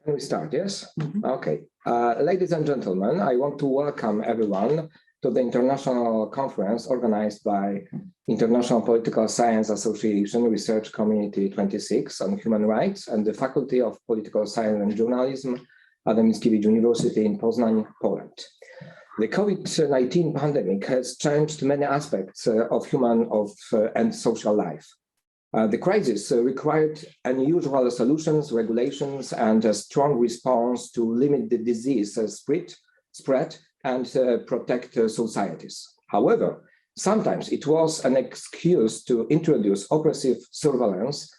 Can we start? Yes? Okay. Ladies and gentlemen, I want to welcome everyone to the international conference organized by International Political Science Association Research Community 26 on Human Rights and the Faculty of Political Science and Journalism at the Mickiewicz University in Poznań, Poland. The COVID-19 pandemic has changed many aspects of human and social life. The crisis required unusual solutions, regulations, and a strong response to limit the disease spread and protect societies. However, sometimes it was an excuse to introduce oppressive surveillance,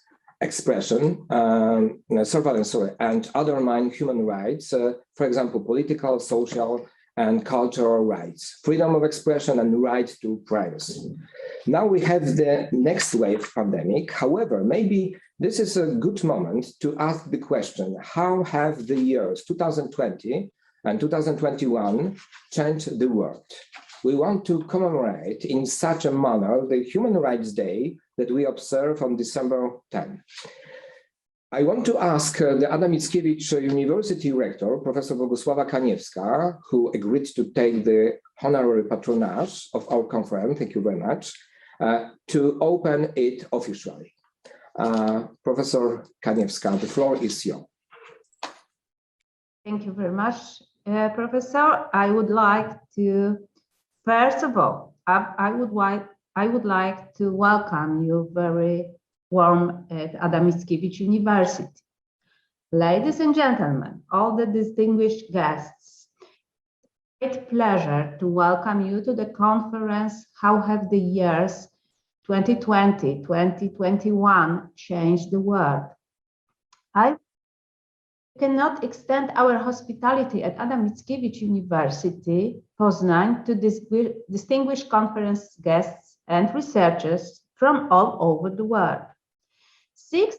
and undermine human rights, for example, political, social, and cultural rights, freedom of expression, and right to privacy. Now we have the next wave pandemic. However, maybe this is a good moment to ask the question, how have the years 2020 and 2021 changed the world? We want to commemorate in such a manner the Human Rights Day that we observe on December 10. I want to ask the Adam Mickiewicz University Rector, Professor Bogusława Kaniewska, who agreed to take the honorary patronage of our conference, thank you very much, to open it officially. Professor Kaniewska, the floor is yours. Thank you very much, Professor. I would like to, first of all, I would like to welcome you very warm at Adam Mickiewicz University. Ladies and gentlemen, all the distinguished guests, it's a pleasure to welcome you to the conference, How Have the Years 2020, 2021 Changed the World? I cannot extend our hospitality at Adam Mickiewicz University, Poznań, to distinguished conference guests and researchers from all over the world. 6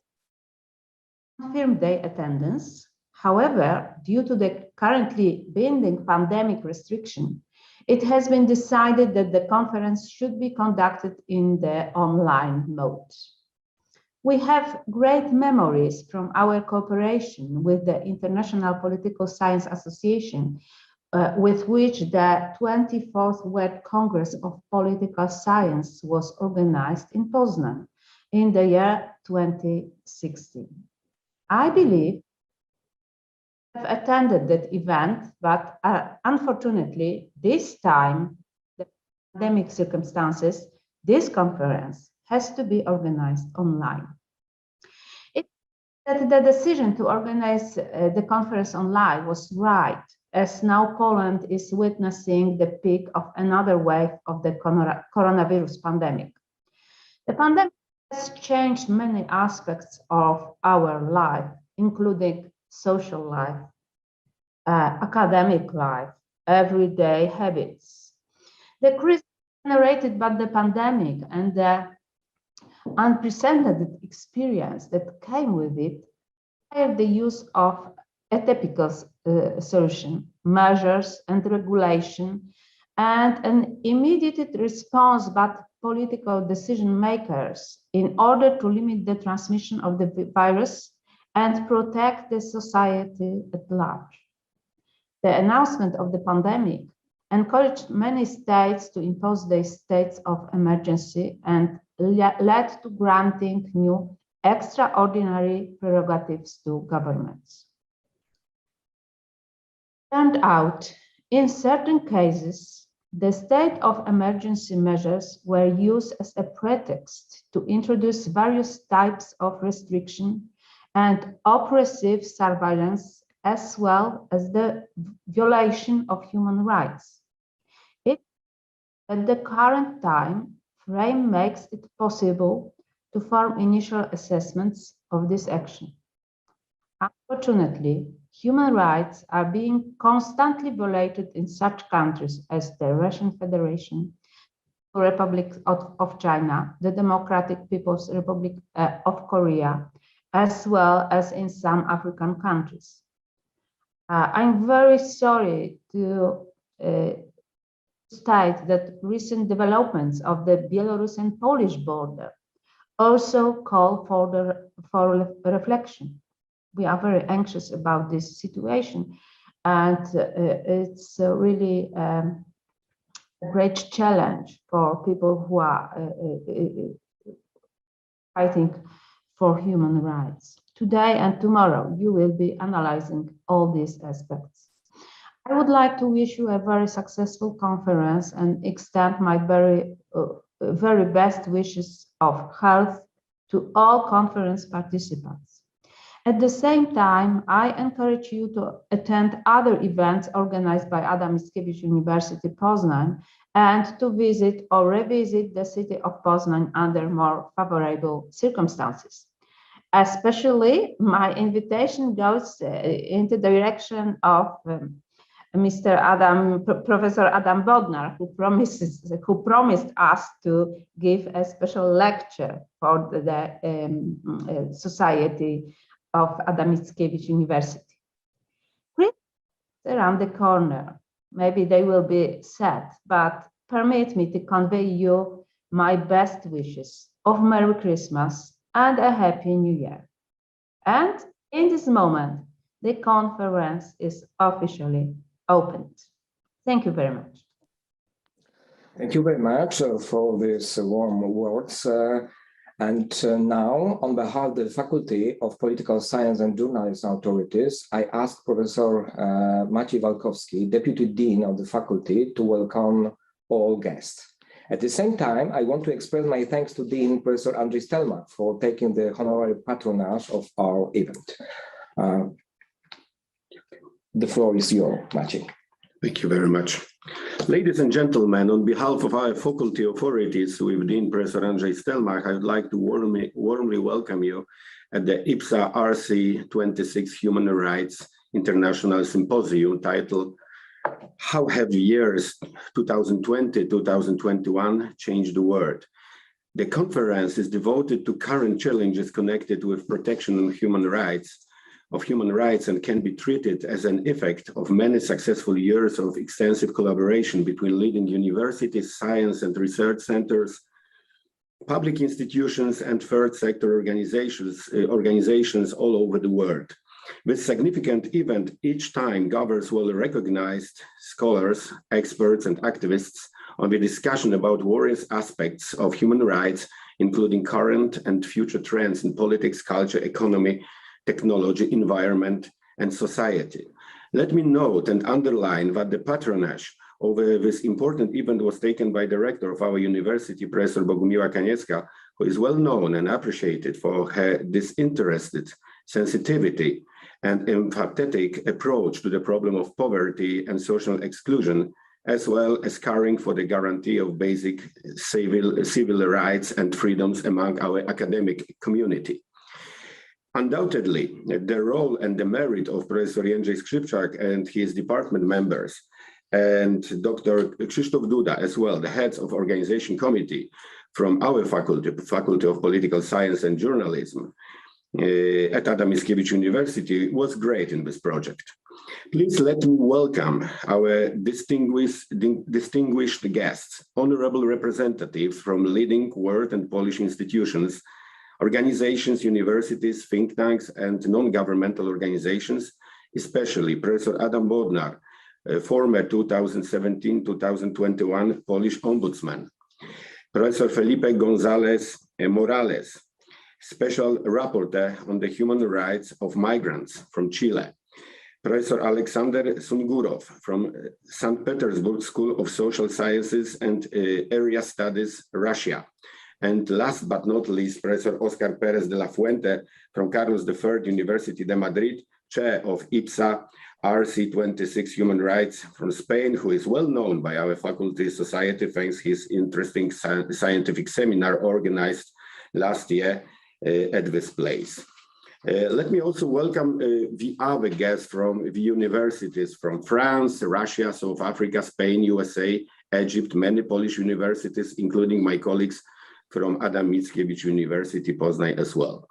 confirmed their attendance. However, due to the currently pending pandemic restriction, it has been decided that the conference should be conducted in the online mode. We have great memories from our cooperation with the International Political Science Association, with which the 24th World Congress of Political Science was organized in Poznań in the year 2016. I believe I have attended that event, but unfortunately, this time, the pandemic circumstances, this conference has to be organized online. The decision to organize the conference online was right, as now Poland is witnessing the peak of another wave of the coronavirus pandemic. The pandemic has changed many aspects of our life, including social life, academic life, everyday habits. The crisis generated by the pandemic and the unprecedented experience that came with it required the use of atypical solution, measures and regulation, and an immediate response by political decision makers in order to limit the transmission of the virus and protect the society at large. The announcement of the pandemic encouraged many states to impose their states of emergency and led to granting new extraordinary prerogatives to governments. Turned out, in certain cases, the state of emergency measures were used as a pretext to introduce various types of restriction and oppressive surveillance, as well as the violation of human rights. At the current time frame makes it possible to form initial assessments of this action. Unfortunately, human rights are being constantly violated in such countries as the Russian Federation, the Republic of China, the Democratic People's Republic of Korea, as well as in some African countries. I'm very sorry to state that recent developments of the Belarus and Polish border also call for reflection. we are very anxious about this situation, and it's really a great challenge for people who are fighting for human rights. Today and tomorrow, you will be analyzing all these aspects. I would like to wish you a very successful conference and extend my very best wishes of health to all conference participants. At the same time, I encourage you to attend other events organized by Adam Mickiewicz University Poznań and to visit or revisit the city of Poznań under more favorable circumstances. Especially, my invitation goes into the direction of Professor Adam Bodnar, who promised us to give a special lecture for the Society of Adam Mickiewicz University. Around the corner, maybe they will be sad, but permit me to convey you my best wishes of Merry Christmas and a Happy New Year. And in this moment, the conference is officially opened. Thank you very much. Thank you very much for these warm words. Now, on behalf of the Faculty of Political Science and Journalism Authorities, I ask Professor Maciej Walkowski, Deputy Dean of the Faculty, to welcome all guests. At the same time, I want to express my thanks to Dean Professor Andrzej Stelmach for taking the honorary patronage of our event. The floor is yours, Maciej. Thank you very much. Ladies and gentlemen, on behalf of our faculty authorities with Dean Professor Andrzej Stelmach, I would like to warmly welcome you at the IPSA RC26 Human Rights International Symposium titled How Have Years 2020-2021 Changed the World? The conference is devoted to current challenges connected with protection of human rights and can be treated as an effect of many successful years of extensive collaboration between leading universities, science and research centers, public institutions, and third sector organizations all over the world. This significant event each time gathers well-recognized scholars, experts, and activists on the discussion about various aspects of human rights, including current and future trends in politics, culture, economy, technology, environment, and society. Let me note and underline that the patronage over this important event was taken by the rector of our university, Professor Bogumiła Kaniecka, who is well known and appreciated for her disinterested sensitivity and empathetic approach to the problem of poverty and social exclusion, as well as caring for the guarantee of basic civil rights and freedoms among our academic community. Undoubtedly, the role and the merit of Professor Jędrzej Skrzypczak and his department members and Dr. Krzysztof Duda as well, the heads of organization committee from our Faculty of Political Science and Journalism at Adam Mickiewicz University was great in this project. Please let me welcome our distinguished guests, honorable representatives from leading world and Polish institutions, organizations, universities, think tanks, and non-governmental organizations, especially Professor Adam Bodnar, former 2017-2021 Polish Ombudsman, Professor Felipe González Morales, Special Rapporteur on the Human Rights of Migrants from Chile, Professor Alexander Sungurov from St. Petersburg School of Social Sciences and Area Studies, Russia, and last but not least, Professor Oscar Pérez de la Fuente from Carlos III University de Madrid, chair of IPSA RC26 Human Rights from Spain, who is well known by our faculty society thanks his interesting scientific seminar organized last year at this place. Let me also welcome the other guests from the universities from France, Russia, South Africa, Spain, USA, Egypt, many Polish universities, including my colleagues from Adam Mickiewicz University, Poznań as well.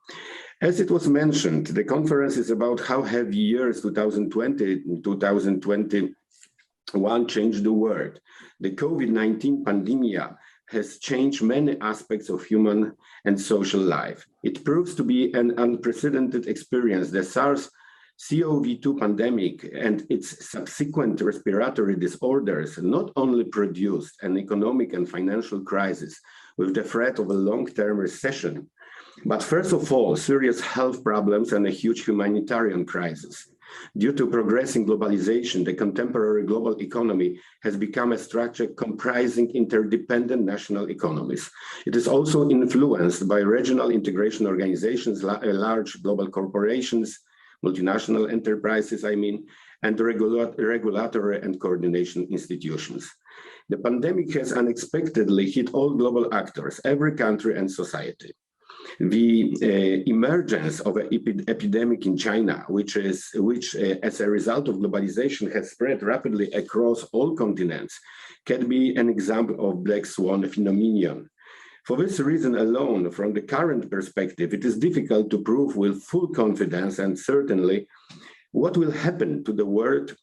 As it was mentioned, the conference is about how have years 2020-2021 changed the world. The COVID-19 pandemic has changed many aspects of human and social life. It proves to be an unprecedented experience. The SARS-CoV-2 pandemic and its subsequent respiratory disorders not only produced an economic and financial crisis with the threat of a long-term recession, but first of all, serious health problems and a huge humanitarian crisis. Due to progressing globalization, the contemporary global economy has become a structure comprising interdependent national economies. It is also influenced by regional integration organizations, large global corporations, multinational enterprises, and regulatory and coordination institutions. The pandemic has unexpectedly hit all global actors, every country and society. The emergence of an epidemic in China, which as a result of globalization has spread rapidly across all continents, can be an example of black swan phenomenon. For this reason alone, from the current perspective, it is difficult to prove with full confidence and certainly what will happen to the world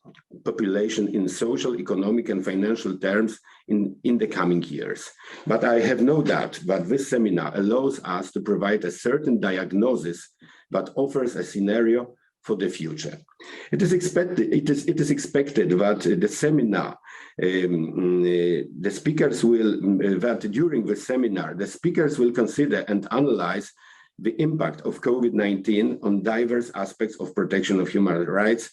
population in social, economic, and financial terms in the coming years. But I have no doubt that this seminar allows us to provide a certain diagnosis that offers a scenario for the future. It is expected that the seminar, the speakers will, that during the seminar, the speakers will consider and analyze the impact of COVID-19 on diverse aspects of protection of human rights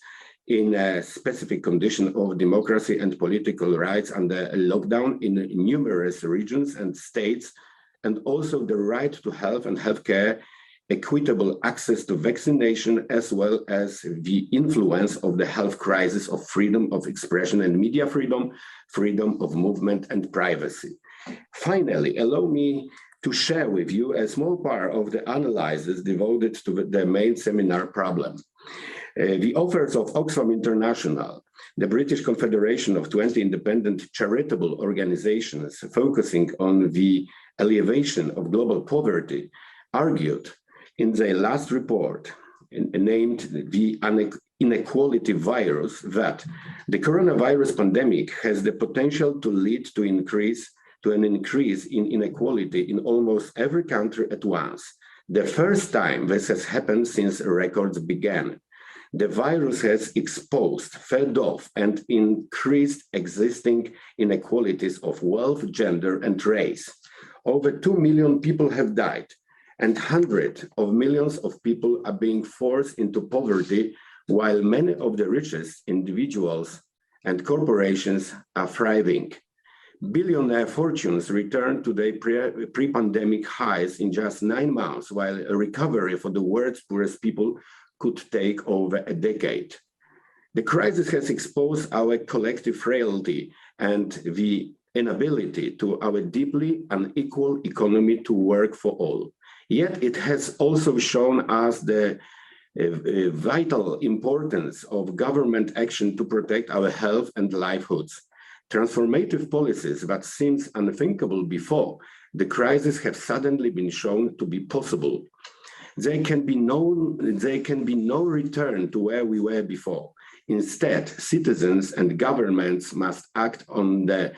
in a specific condition of democracy and political rights under a lockdown in numerous regions and states, and also the right to health and healthcare, equitable access to vaccination, as well as the influence of the health crisis of freedom of expression and media freedom, freedom of movement and privacy. Finally, allow me to share with you a small part of the analysis devoted to the main seminar problem. The authors of Oxfam International, the British Confederation of 20 independent charitable organizations focusing on the alleviation of global poverty, argued in their last report, named the Inequality Virus, that the coronavirus pandemic has the potential to lead to an increase in inequality in almost every country at once. The first time this has happened since records began. The virus has exposed, fed off, and increased existing inequalities of wealth, gender, and race. Over 2 million people have died, and hundreds of millions of people are being forced into poverty, while many of the richest individuals and corporations are thriving. Billionaire fortunes returned to their pre-pandemic highs in just 9 months, while a recovery for the world's poorest people could take over a decade. The crisis has exposed our collective frailty and the inability to our deeply unequal economy to work for all. Yet it has also shown us the vital importance of government action to protect our health and livelihoods. Transformative policies that seemed unthinkable before the crisis have suddenly been shown to be possible. There can be no return to where we were before. Instead, citizens and governments must act on the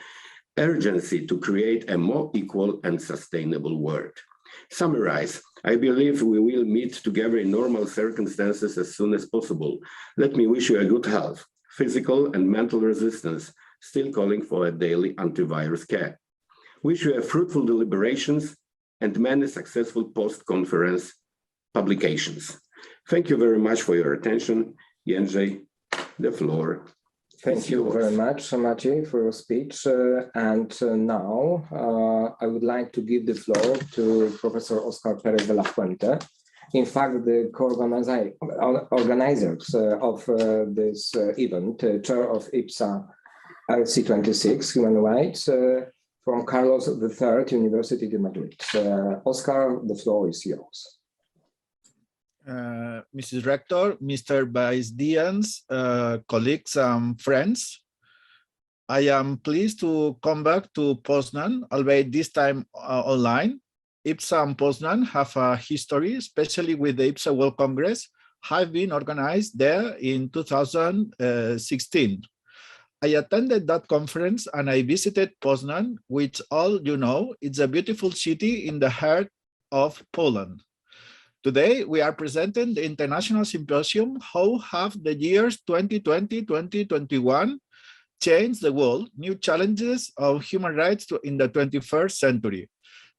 urgency to create a more equal and sustainable world. Summarize, I believe we will meet together in normal circumstances as soon as possible. Let me wish you a good health, physical and mental resistance, still calling for a daily antivirus care. Wish you a fruitful deliberations and many successful post-conference publications. Thank you very much for your attention. Jędrzej, the floor. Thank you very much, Maciej, for your speech. Now I would like to give the floor to Professor Oscar Perez de la Fuente. In fact, the organizers of this event, chair of IPSA RC26, Human Rights, from Carlos III, University de Madrid. Oscar, the floor is yours. Mrs. Rector, Mr. Vice Deans, colleagues and friends, I am pleased to come back to Poznan, albeit this time online. IPSA and Poznan have a history, especially with the IPSA World Congress, have been organized there in 2016. I attended that conference and I visited Poznan, which all you know, it's a beautiful city in the heart of Poland. Today, we are presenting the International Symposium, How Have the Years 2020-2021 Changed the World, New Challenges of Human Rights in the 21st Century.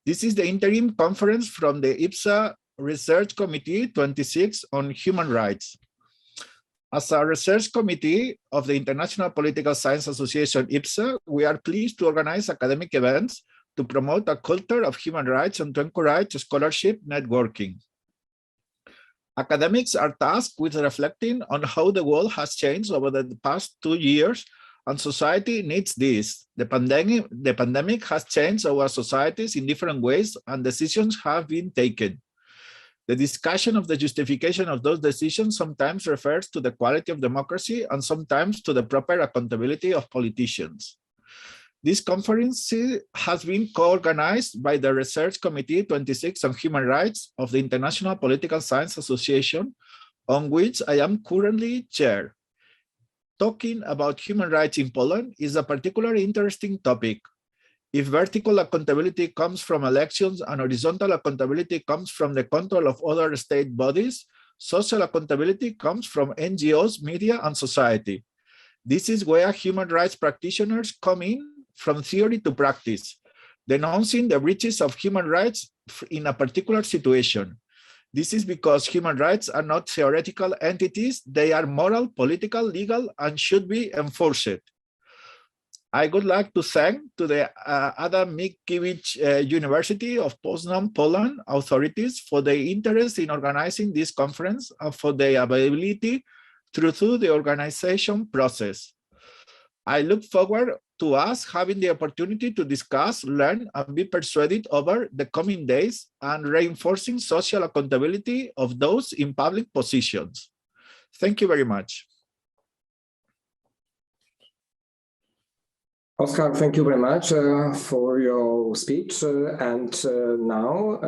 This is the interim conference from the IPSA Research Committee 26 on Human Rights. As a research committee of the International Political Science Association, IPSA, we are pleased to organize academic events to promote a culture of human rights and to encourage scholarship networking. Academics are tasked with reflecting on how the world has changed over the past 2 years, and society needs this. The pandemic has changed our societies in different ways, and decisions have been taken. The discussion of the justification of those decisions sometimes refers to the quality of democracy and sometimes to the proper accountability of politicians. This conference has been co-organized by the Research Committee 26 on Human Rights of the International Political Science Association, on which I am currently chair. Talking about human rights in Poland is a particularly interesting topic. If vertical accountability comes from elections and horizontal accountability comes from the control of other state bodies, social accountability comes from NGOs, media, and society. This is where human rights practitioners come in from theory to practice, denouncing the breaches of human rights in a particular situation. This is because human rights are not theoretical entities, they are moral, political, legal, and should be enforced. I would like to thank to the Adam Mickiewicz University of Poznan, Poland authorities for their interest in organizing this conference and for their availability through the organization process. I look forward to us having the opportunity to discuss, learn, and be persuaded over the coming days and reinforcing social accountability of those in public positions. Thank you very much. Oskar, thank you very much for your speech. Now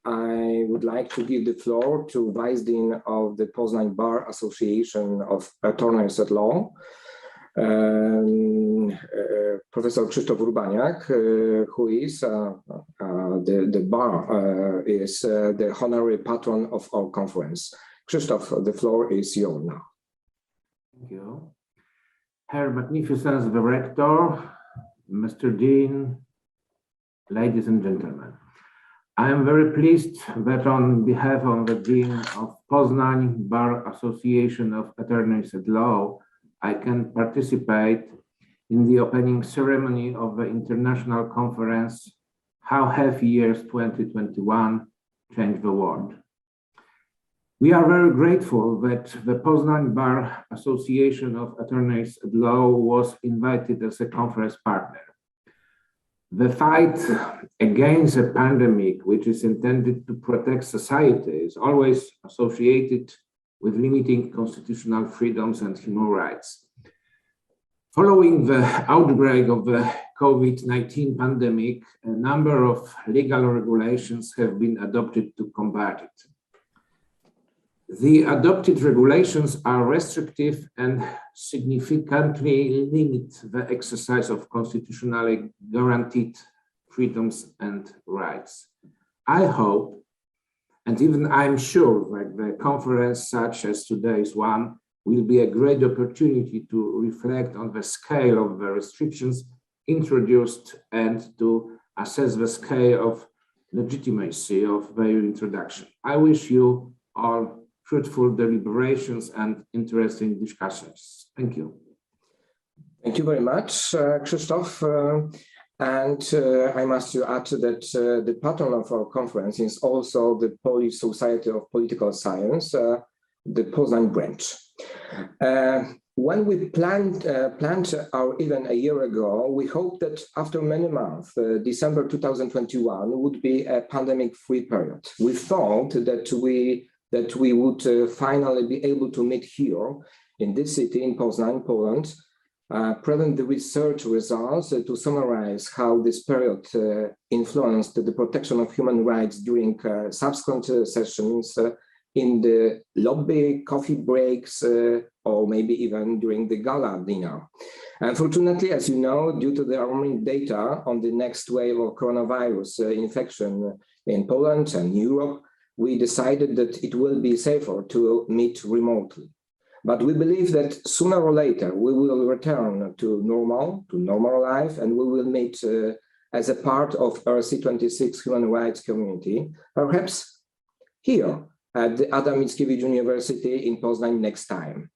I would like to give the floor to Vice Dean of the Poznań Bar Association of Attorneys at Law, Professor Krzysztof Urbaniak, who is the bar is the honorary patron of our conference. Krzysztof, the floor is yours now. Thank you. Her Magnificence the Rector, Mr. Dean, ladies and gentlemen. I am very pleased that on behalf of the Dean of Poznań Bar Association of Attorneys at Law, I can participate in the opening ceremony of the International Conference, How Have Years 2021 Changed the World? We are very grateful that the Poznań Bar Association of Attorneys at Law was invited as a conference partner. The fight against a pandemic, which is intended to protect society, is always associated with limiting constitutional freedoms and human rights. Following the outbreak of the COVID-19 pandemic, a number of legal regulations have been adopted to combat it. The adopted regulations are restrictive and significantly limit the exercise of constitutionally guaranteed freedoms and rights. I hope, and even I'm sure, that the conference such as today's one will be a great opportunity to reflect on the scale of the restrictions introduced and to assess the scale of legitimacy of their introduction. I wish you all fruitful deliberations and interesting discussions. Thank you. Thank you very much, Krzysztof. I must add that the patron of our conference is also the Polish Society of Political Science, the Poznań branch. When we planned our event a year ago, we hoped that after many months, December 2021 would be a pandemic-free period. We thought that we would finally be able to meet here in this city, in Poznań, Poland, present the research results to summarize how this period influenced the protection of human rights during subsequent sessions in the lobby, coffee breaks, or maybe even during the gala dinner. Unfortunately, as you know, due to the alarming data on the next wave of coronavirus infection in Poland and Europe, we decided that it will be safer to meet remotely. But we believe that sooner or later we will return to normal life, and we will meet as a part of RC26 human rights community, perhaps here at the Adam Mickiewicz University in Poznań next time.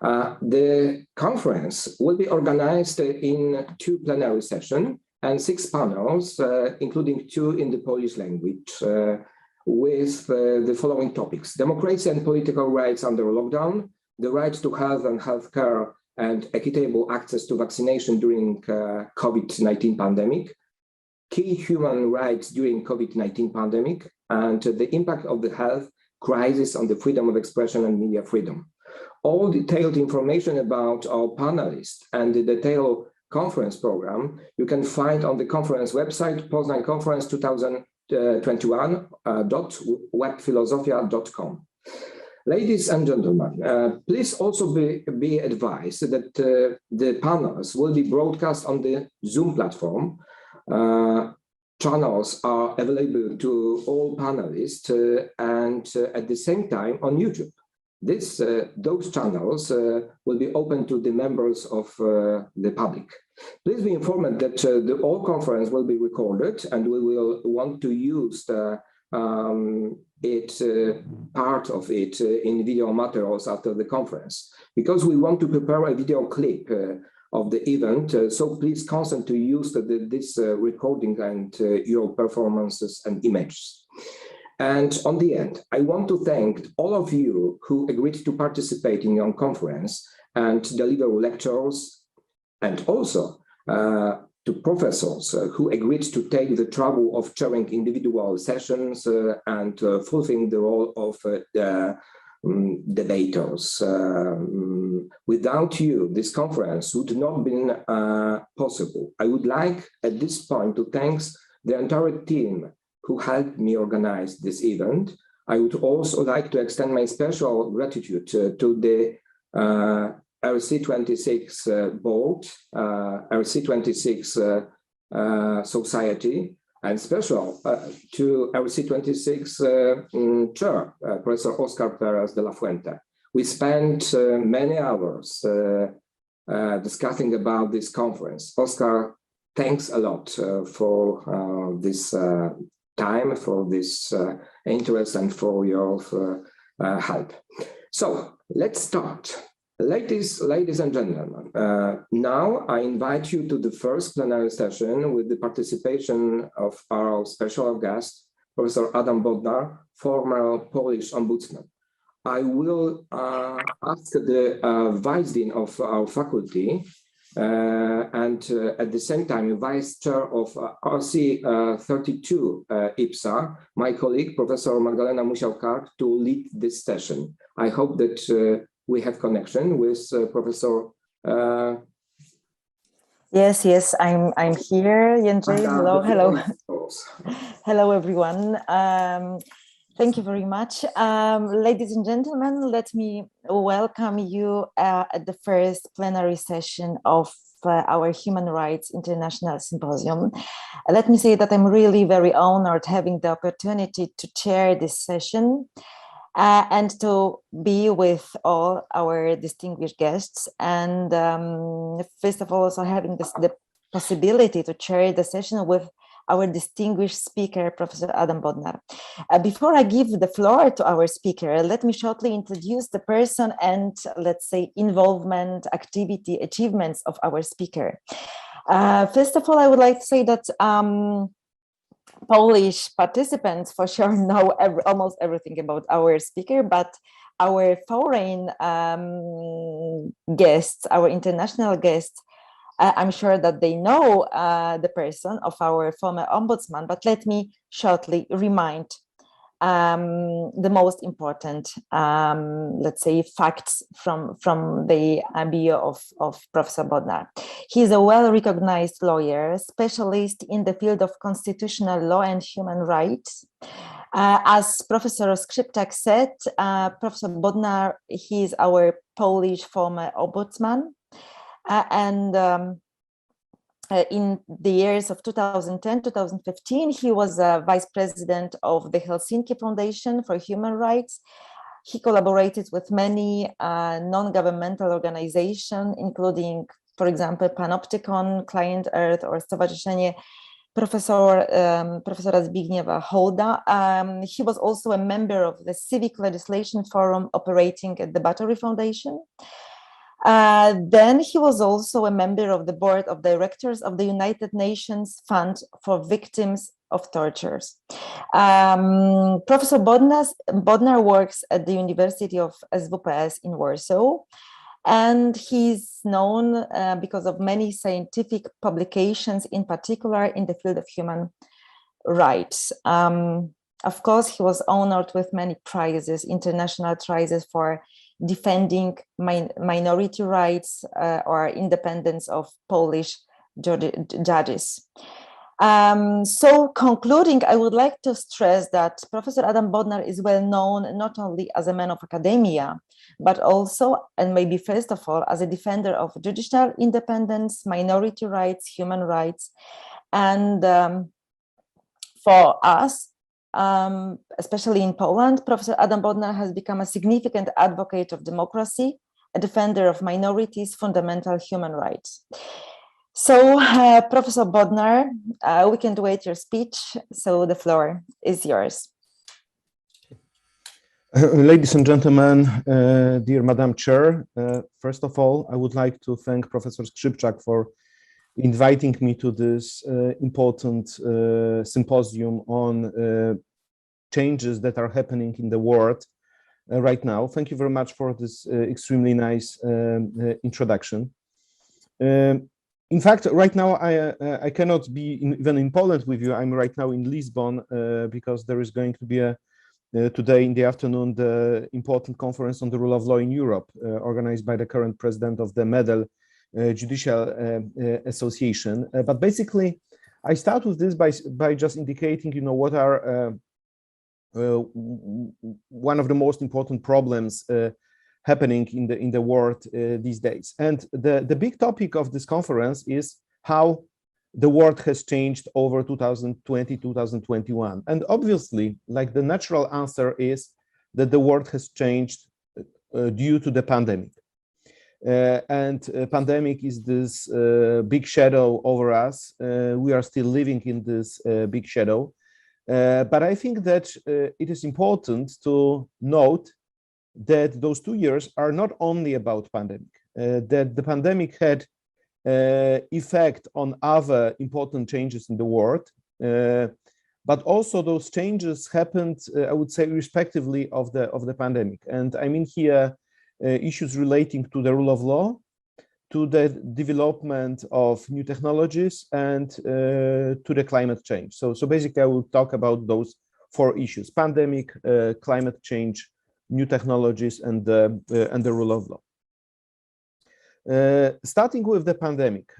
The conference will be organized in 2 plenary sessions and 6 panels, including 2 in the Polish language, with the following topics: democracy and political rights under lockdown, the right to health and healthcare and equitable access to vaccination during COVID-19 pandemic, key human rights during COVID-19 pandemic, and the impact of the health crisis on the freedom of expression and media freedom. All detailed information about our panelists and the detailed conference program you can find on the conference website, Poznań Conference 2021.webfilosofia.com. Ladies and gentlemen, please also be advised that the panels will be broadcast on the Zoom platform. Channels are available to all panelists and at the same time on YouTube. Those channels will be open to the members of the public. Please be informed that the whole conference will be recorded, and we will want to use part of it in video materials after the conference, because we want to prepare a video clip of the event. So please consent to use this recording and your performances and images. And on the end, I want to thank all of you who agreed to participate in your conference and deliver lectures, and also to professors who agreed to take the trouble of chairing individual sessions and fulfilling the role of debaters. Without you, this conference would not have been possible. I would like at this point to thank the entire team who helped me organize this event. I would also like to extend my special gratitude to the RC26 board, RC26 society, and special to RC26 chair, Professor Oscar Perez de la Fuente. We spent many hours discussing about this conference. Oscar, thanks a lot for this time, for this interest, and for your help. So let's start. Ladies and gentlemen, now I invite you to the first plenary session with the participation of our special guest, Professor Adam Bodnar, former Polish ombudsman. I will ask the Vice Dean of our faculty and at the same time, Vice Chair of RC32 IPSA, my colleague, Professor Magdalena Musiał-Kark, to lead this session. I hope that we have connection with Professor. Yes, I'm here, Jędrzej. Hello. Hello, everyone. Thank you very much. Ladies and gentlemen, let me welcome you at the first plenary session of our Human Rights International Symposium. Let me say that I'm really very honored having the opportunity to chair this session and to be with all our distinguished guests. And first of all, also having the possibility to chair the session with our distinguished speaker, Professor Adam Bodnar. Before I give the floor to our speaker, let me shortly introduce the person and, let's say, involvement, activity, achievements of our speaker. First of all, I would like to say that Polish participants for sure know almost everything about our speaker, but our foreign guests, our international guests, I'm sure that they know the person of our former ombudsman, but let me shortly remind the most important, let's say, facts from the bio of Professor Bodnar. He's a well-recognized lawyer, specialist in the field of constitutional law and human rights. As Professor Skrzypczak said, Professor Bodnar, he is our Polish former ombudsman, and in the years of 2010-2015, he was vice president of the Helsinki Foundation for Human Rights. He collaborated with many non-governmental organizations, including, for example, Panoptykon, Client Earth, or Stowarzyszenie Profesora Zbigniewa Hołda. He was also a member of the Civic Legislation Forum operating at the Battery Foundation. Then he was also a member of the board of directors of the United Nations Fund for Victims of Tortures. Professor Bodnar works at the University of SWPS in Warsaw, and he's known because of many scientific publications, in particular in the field of human rights. Of course, he was honored with many prizes, international prizes for defending minority rights or independence of Polish judges. So concluding, I would like to stress that Professor Adam Bodnar is well known not only as a man of academia, but also, and maybe first of all, as a defender of judicial independence, minority rights, human rights. And for us, especially in Poland, Professor Adam Bodnar has become a significant advocate of democracy, a defender of minorities, fundamental human rights. So, Professor Bodnar, we can't wait your speech, so the floor is yours. Ladies and gentlemen, dear Madam Chair, first of all, I would like to thank Professor Skrzypczak for inviting me to this important symposium on changes that are happening in the world right now. Thank you very much for this extremely nice introduction. In fact, right now I cannot be even in Poland with you. I'm right now in Lisbon because there is going to be today in the afternoon the important conference on the rule of law in Europe, organized by the current president of the MEDEL Judicial Association. But basically, I start with this by just indicating, you know, what are one of the most important problems happening in the world these days. And the big topic of this conference is how the world has changed over 2020, 2021. And obviously, like, the natural answer is that the world has changed due to the pandemic. Pandemic is this big shadow over us. We are still living in this big shadow. But I think that it is important to note that those 2 years are not only about pandemic, that the pandemic had effect on other important changes in the world, but also those changes happened, I would say, respectively of the pandemic. And I mean here issues relating to the rule of law, to the development of new technologies, and to the climate change. So basically, I will talk about those 4 issues: pandemic, climate change, new technologies, and the rule of law. Starting with the pandemic,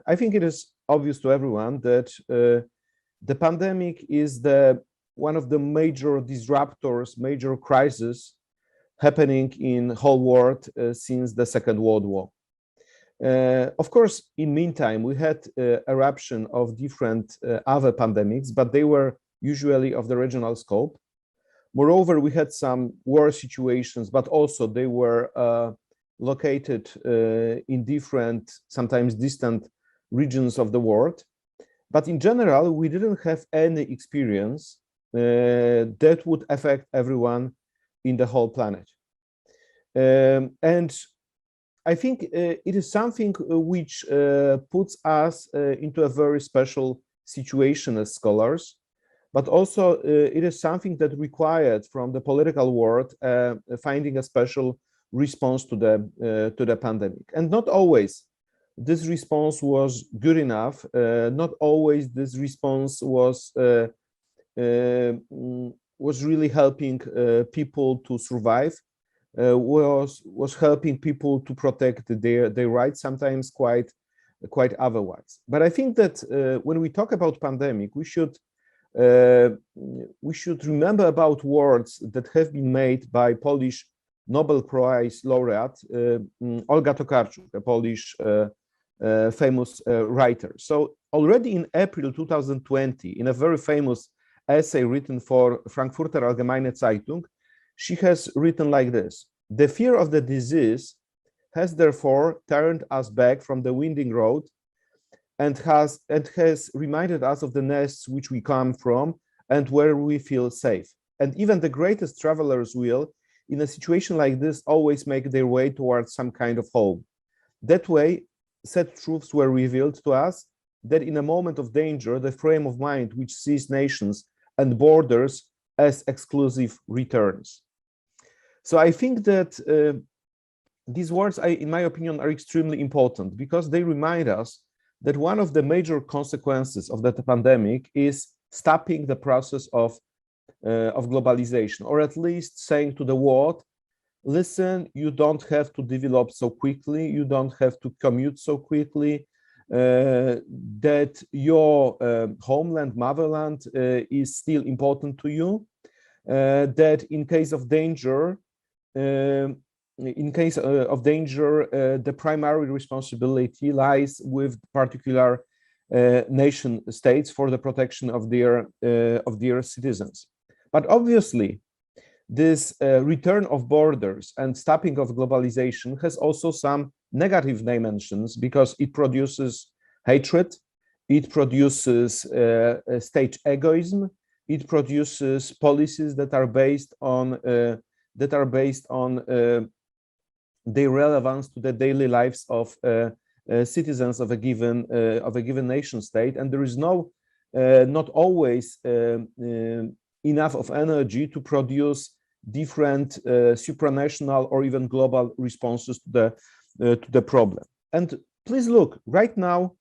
I think it is obvious to everyone that the pandemic is one of the major disruptors, major crises happening in the whole world since the Second World War. Of course, in meantime, we had eruption of different other pandemics, but they were usually of the regional scope. Moreover, we had some war situations, but also they were located in different, sometimes distant regions of the world. But in general, we didn't have any experience that would affect everyone in the whole planet. And I think it is something which puts us into a very special situation as scholars, but also it is something that required from the political world finding a special response to the pandemic. And not always this response was good enough. Not always this response was was really helping people to survive, was helping people to protect their rights, sometimes quite otherwise. But I think that when we talk about pandemic, we should remember about words that have been made by Polish Nobel Prize laureate Olga Tokarczuk, a Polish famous writer. So already in April 2020, in a very famous essay written for Frankfurter Allgemeine Zeitung, she has written like this: "The fear of the disease has therefore turned us back from the winding road and has reminded us of the nests which we come from and where we feel safe. And even the greatest travelers will, in a situation like this, always make their way towards some kind of home. That way, sad truths were revealed to us that in a moment of danger, the frame of mind which sees nations and borders as exclusive returns." So I think that these words, in my opinion, are extremely important because they remind us that one of the major consequences of the pandemic is stopping the process of globalization, or at least saying to the world, listen, you don't have to develop so quickly, you don't have to commute so quickly, that your homeland, motherland is still important to you, that in case of danger, the primary responsibility lies with particular nation states for the protection of their citizens. But obviously, this return of borders and stopping of globalization has also some negative dimensions because it produces hatred, it produces state egoism, it produces policies that are based on their relevance to the daily lives of citizens of a given nation state, and there is not always enough of energy to produce different supranational or even global responses to the problem. And please look, right now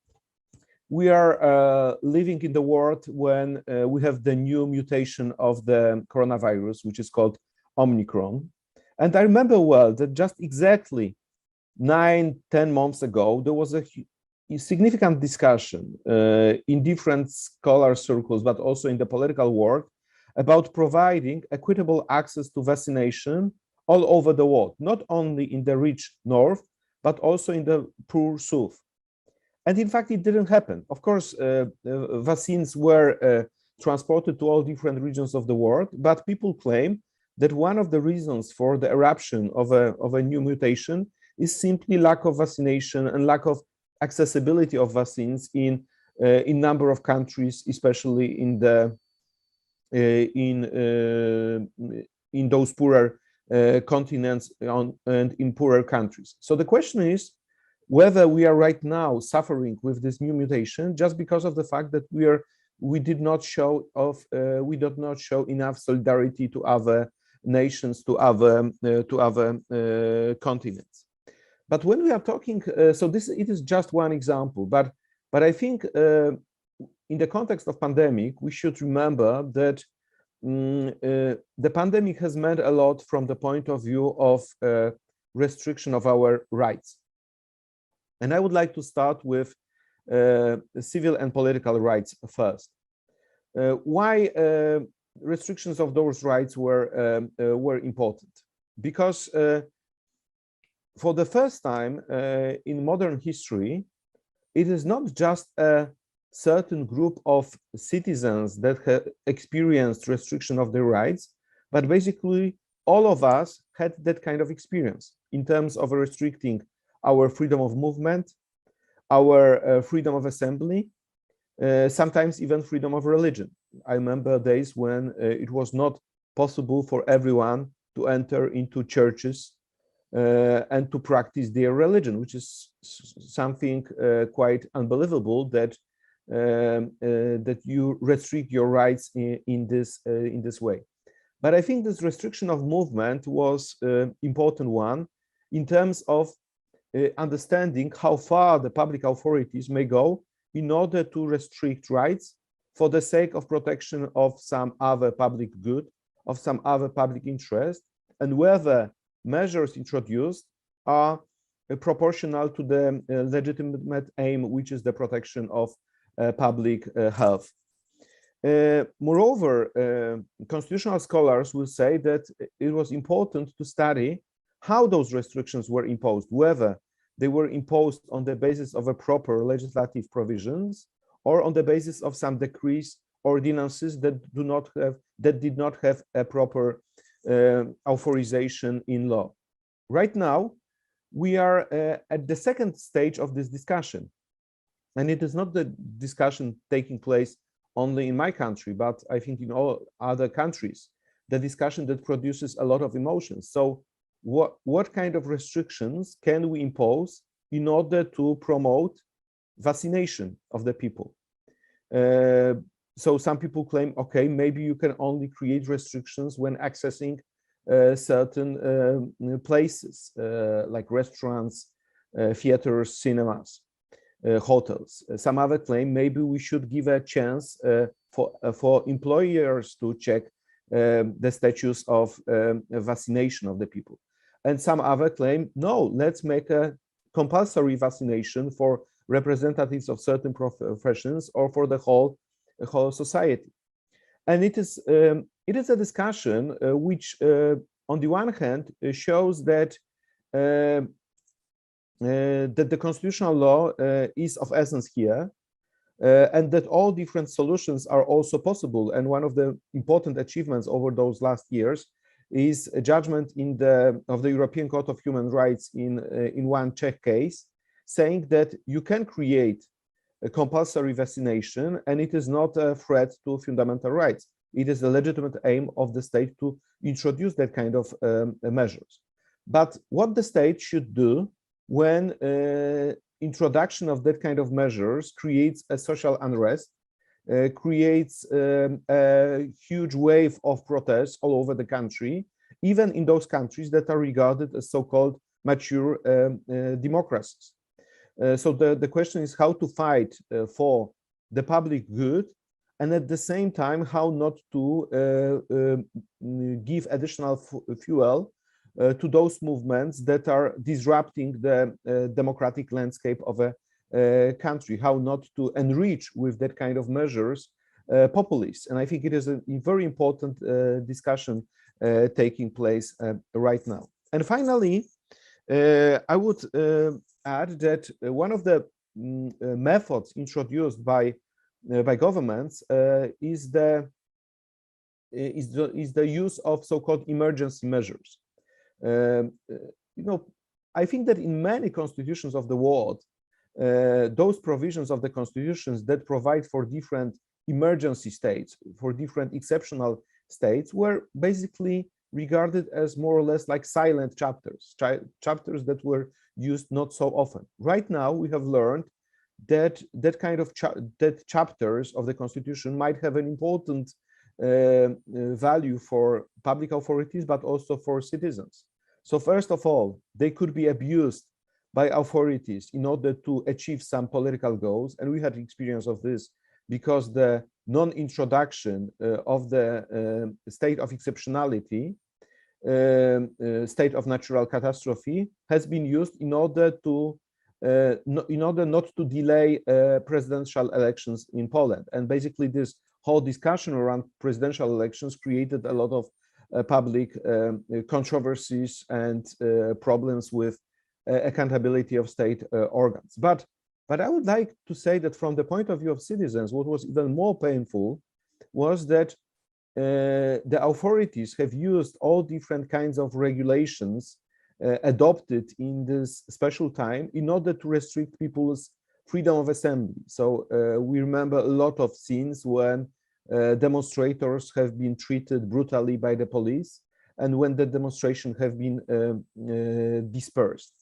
we are living in the world when we have the new mutation of the coronavirus, which is called Omicron. And I remember well that just exactly 9-10 months ago, there was a significant discussion in different scholar circles, but also in the political world, about providing equitable access to vaccination all over the world, not only in the rich north, but also in the poor south. And in fact, it didn't happen. Of course, vaccines were transported to all different regions of the world, but people claim that one of the reasons for the eruption of a new mutation is simply lack of vaccination and lack of accessibility of vaccines in number of countries, especially in those poorer continents and in poorer countries. So the question is whether we are right now suffering with this new mutation just because of the fact that we did not show enough solidarity to other nations, to other continents. But when we are talking, it is just one example, but I think in the context of pandemic, we should remember that the pandemic has meant a lot from the point of view of restriction of our rights. And I would like to start with civil and political rights first. Why restrictions of those rights were important? Because for the first time in modern history, it is not just a certain group of citizens that have experienced restriction of their rights, but basically all of us had that kind of experience in terms of restricting our freedom of movement, our freedom of assembly, sometimes even freedom of religion. I remember days when it was not possible for everyone to enter into churches and to practice their religion, which is something quite unbelievable that you restrict your rights in this way. But I think this restriction of movement was an important one in terms of understanding how far the public authorities may go in order to restrict rights for the sake of protection of some other public good of some other public interest, and whether measures introduced are proportional to the legitimate aim, which is the protection of public health. Moreover, constitutional scholars will say that it was important to study how those restrictions were imposed, whether they were imposed on the basis of a proper legislative provisions or on the basis of some decrees, ordinances that did not have a proper authorization in law. Right now, we are at the second stage of this discussion, and it is not the discussion taking place only in my country, but I think in all other countries, the discussion that produces a lot of emotions. So what kind of restrictions can we impose in order to promote vaccination of the people? So some people claim, okay, maybe you can only create restrictions when accessing certain places like restaurants, theaters, cinemas, hotels. Some other claim maybe we should give a chance for employers to check the status of vaccination of the people. And some other claim, no, let's make a compulsory vaccination for representatives of certain professions or for the whole society. And it is a discussion which, on the one hand, shows that that the constitutional law is of essence here, and that all different solutions are also possible. And one of the important achievements over those last years is a judgment of the European Court of Human Rights in one Czech case, saying that you can create a compulsory vaccination and it is not a threat to fundamental rights. It is a legitimate aim of the state to introduce that kind of measures. But what the state should do when introduction of that kind of measures creates a social unrest, creates a huge wave of protests all over the country, even in those countries that are regarded as so-called mature democracies. So the question is how to fight for the public good, and at the same time, how not to give additional fuel to those movements that are disrupting the democratic landscape of a country, how not to enrich with that kind of measures populists. And I think it is a very important discussion taking place right now. And finally, I would add that one of the methods introduced by governments is the use of so-called emergency measures. I think that in many constitutions of the world, those provisions of the constitutions that provide for different emergency states, for different exceptional states, were basically regarded as more or less like silent chapters, chapters that were used not so often. Right now, we have learned that that kind of chapters of the constitution might have an important value for public authorities, but also for citizens. So first of all, they could be abused by authorities in order to achieve some political goals. And we had experience of this because the non-introduction of the state of exceptionality, state of natural catastrophe, has been used in order not to delay presidential elections in Poland. And basically this whole discussion around presidential elections created a lot of public controversies and problems with accountability of state organs. But I would like to say that from the point of view of citizens, what was even more painful was that the authorities have used all different kinds of regulations adopted in this special time in order to restrict people's freedom of assembly. So we remember a lot of scenes when demonstrators have been treated brutally by the police and when the demonstration have been dispersed.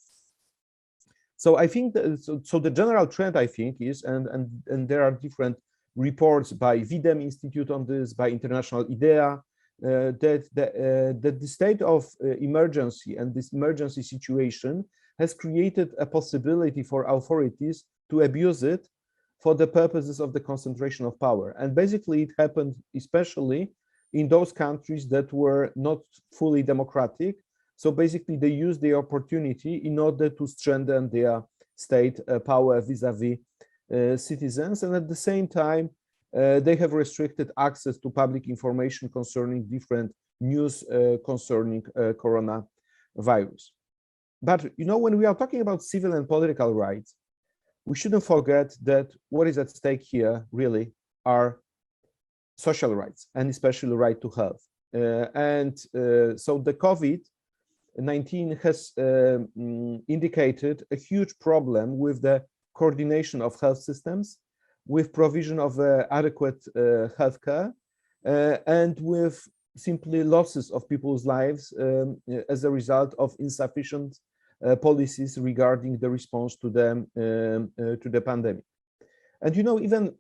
So I think that, so the general trend, I think, is, and there are different reports by VIDEM Institute on this, by International IDEA, that the state of emergency and this emergency situation has created a possibility for authorities to abuse it for the purposes of the concentration of power. And basically it happened especially in those countries that were not fully democratic. So basically, they used the opportunity in order to strengthen their state power vis-a-vis citizens, and at the same time, they have restricted access to public information concerning different news concerning coronavirus. But when we are talking about civil and political rights, we shouldn't forget that what is at stake here really are social rights, and especially the right to health. So the COVID-19 has indicated a huge problem with the coordination of health systems, with provision of adequate healthcare, and with simply losses of people's lives as a result of insufficient policies regarding the response to the pandemic. And even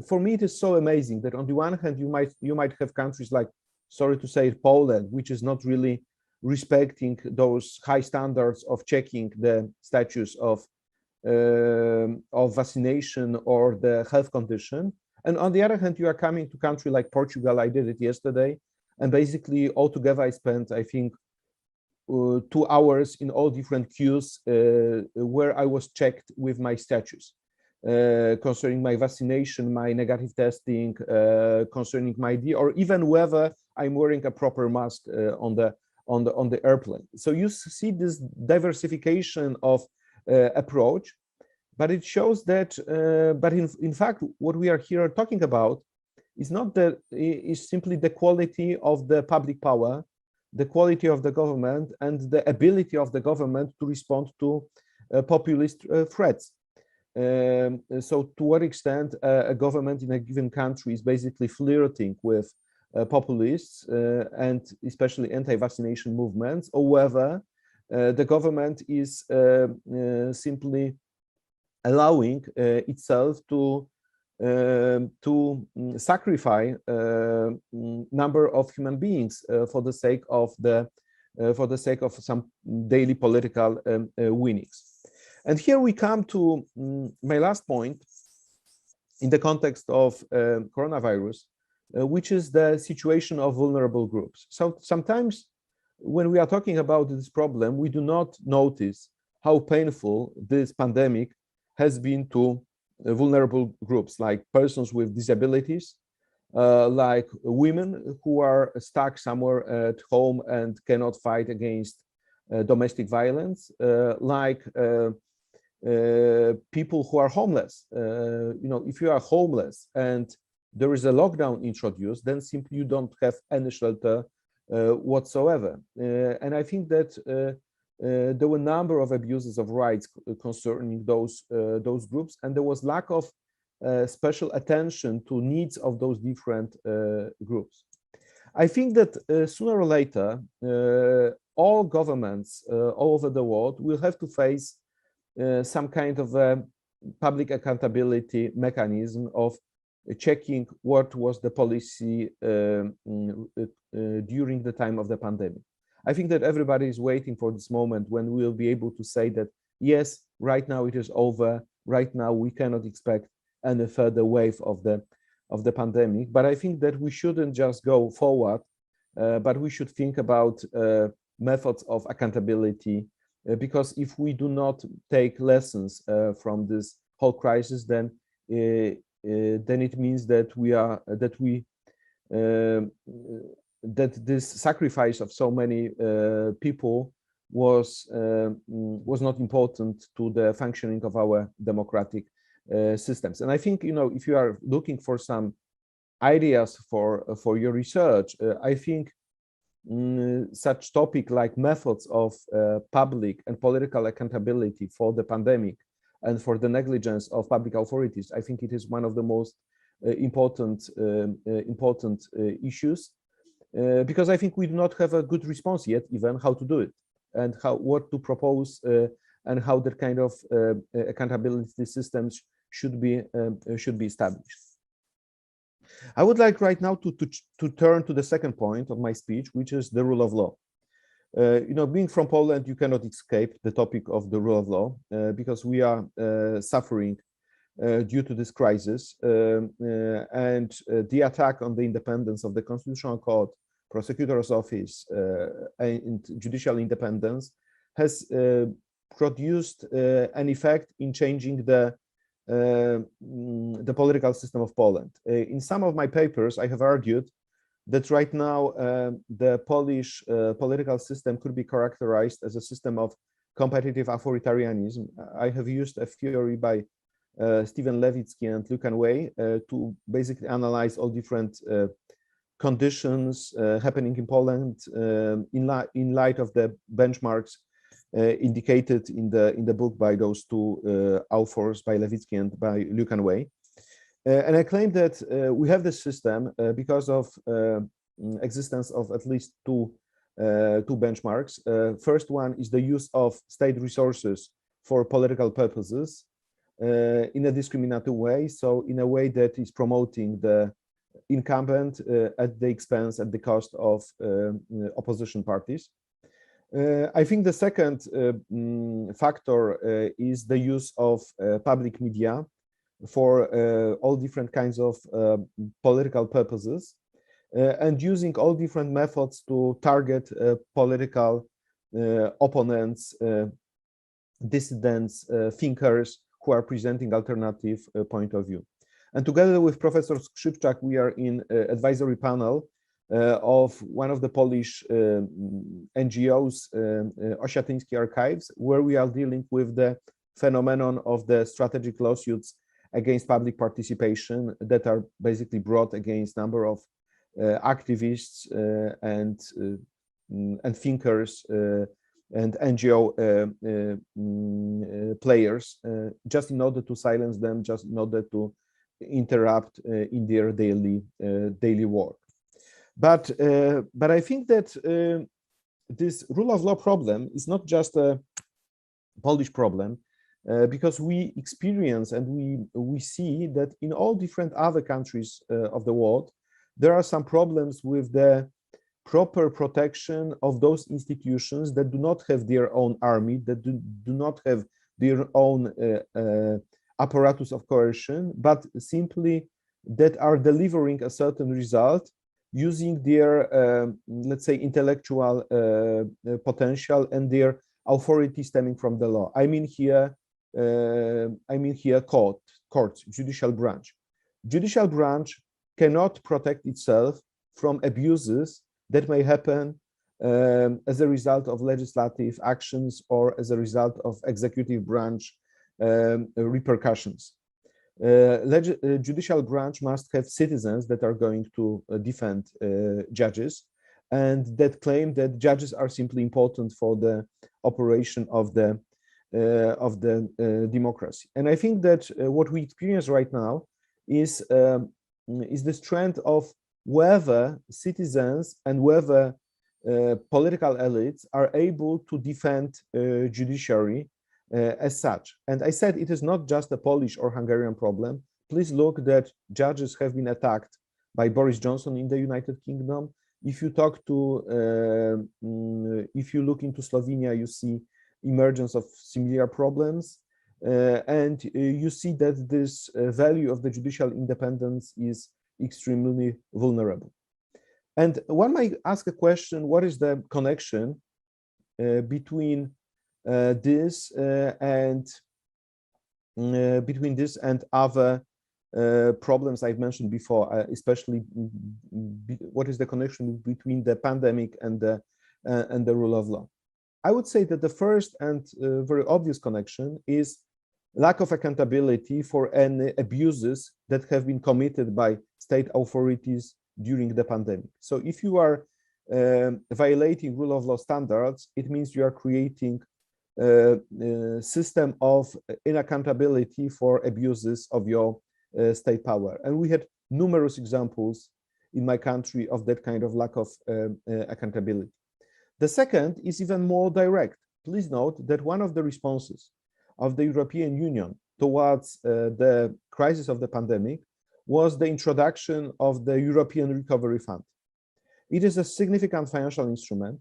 for me, it is so amazing that on the one hand, you might have countries like, sorry to say, Poland, which is not really respecting those high standards of checking the status of vaccination or the health condition. And on the other hand, you are coming to a country like Portugal. I did it yesterday, and basically altogether I spent, I think, 2 hours in all different queues where I was checked with my status concerning my vaccination, my negative testing, concerning my ID, or even whether I'm wearing a proper mask on the airplane. So you see this diversification of approach, but it shows that, but in fact, what we are here talking about is simply the quality of the public power, the quality of the government, and the ability of the government to respond to populist threats. So to what extent a government in a given country is basically flirting with populists and especially anti-vaccination movements, or whether the government is simply allowing itself to sacrifice number of human beings for the sake of some daily political winnings. And here we come to my last point in the context of coronavirus, which is the situation of vulnerable groups. So sometimes when we are talking about this problem, we do not notice how painful this pandemic has been to vulnerable groups, like persons with disabilities, like women who are stuck somewhere at home and cannot fight against domestic violence, like people who are homeless. If you are homeless and there is a lockdown introduced, then simply you don't have any shelter whatsoever. And I think that there were a number of abuses of rights concerning those groups, and there was lack of special attention to needs of those different groups. I think that sooner or later, all governments all over the world will have to face some kind of a public accountability mechanism of checking what was the policy during the time of the pandemic. I think that everybody is waiting for this moment when we will be able to say that, yes, right now it is over. Right now we cannot expect any further wave of the pandemic. But I think that we shouldn't just go forward, but we should think about methods of accountability, because if we do not take lessons from this whole crisis, then it means that this sacrifice of so many people was not important to the functioning of our democratic systems. And I think, if you are looking for some ideas for your research, I think such topic like methods of public and political accountability for the pandemic and for the negligence of public authorities, I think it is one of the most important issues. Because I think we do not have a good response yet, even how to do it, and what to propose, and how that kind of accountability systems should be established. I would like right now to turn to the second point of my speech, which is the rule of law. Being from Poland, you cannot escape the topic of the rule of law because we are suffering due to this crisis, and the attack on the independence of the Constitutional Court, Prosecutor's Office, and judicial independence has produced an effect in changing the political system of Poland. In some of my papers, I have argued that right now the Polish political system could be characterized as a system of competitive authoritarianism. I have used a theory by Stephen Levitsky and Lucan Way to basically analyze all different conditions happening in Poland in light of the benchmarks indicated in the book by those two authors, by Levitsky and by Lucan Way. And I claim that we have this system because of existence of at least two benchmarks. First one is the use of state resources for political purposes in a discriminative way, so in a way that is promoting the incumbent at the expense, at the cost of opposition parties. I think the second factor is the use of public media for all different kinds of political purposes, and using all different methods to target political opponents, dissidents, thinkers who are presenting alternative point of view. And together with Professor Skrzypczak, we are in advisory panel of one of the Polish NGOs, Osiatyńskie Archives, where we are dealing with the phenomenon of the strategic lawsuits against public participation that are basically brought against number of activists and thinkers and NGO players, just in order to silence them, just in order to interrupt in their daily work. But I think that this rule of law problem is not just a Polish problem, because we experience and we see that in all different other countries of the world, there are some problems with the proper protection of those institutions that do not have their own army, that do not have their own apparatus of coercion, but simply that are delivering a certain result using their, let's say, intellectual potential and their authority stemming from the law. I mean here courts, judicial branch. Judicial branch cannot protect itself from abuses that may happen as a result of legislative actions or as a result of executive branch repercussions. Judicial branch must have citizens that are going to defend judges, and that claim that judges are simply important for the operation of the democracy. And I think that what we experience right now is this trend of whether citizens and whether political elites are able to defend judiciary as such. And I said it is not just a Polish or Hungarian problem. Please look that judges have been attacked by Boris Johnson in the United Kingdom. If you talk to, if you look into Slovenia, you see emergence of similar problems. And you see that this value of the judicial independence is extremely vulnerable. And one might ask a question, what is the connection between this and other problems I've mentioned before, especially what is the connection between the pandemic and the rule of law? I would say that the first and very obvious connection is lack of accountability for any abuses that have been committed by state authorities during the pandemic. So if you are violating rule of law standards, it means you are creating a system of inaccountability for abuses of your state power. And we had numerous examples in my country of that kind of lack of accountability. The second is even more direct. Please note that one of the responses of the European Union towards the crisis of the pandemic was the introduction of the European Recovery Fund. It is a significant financial instrument,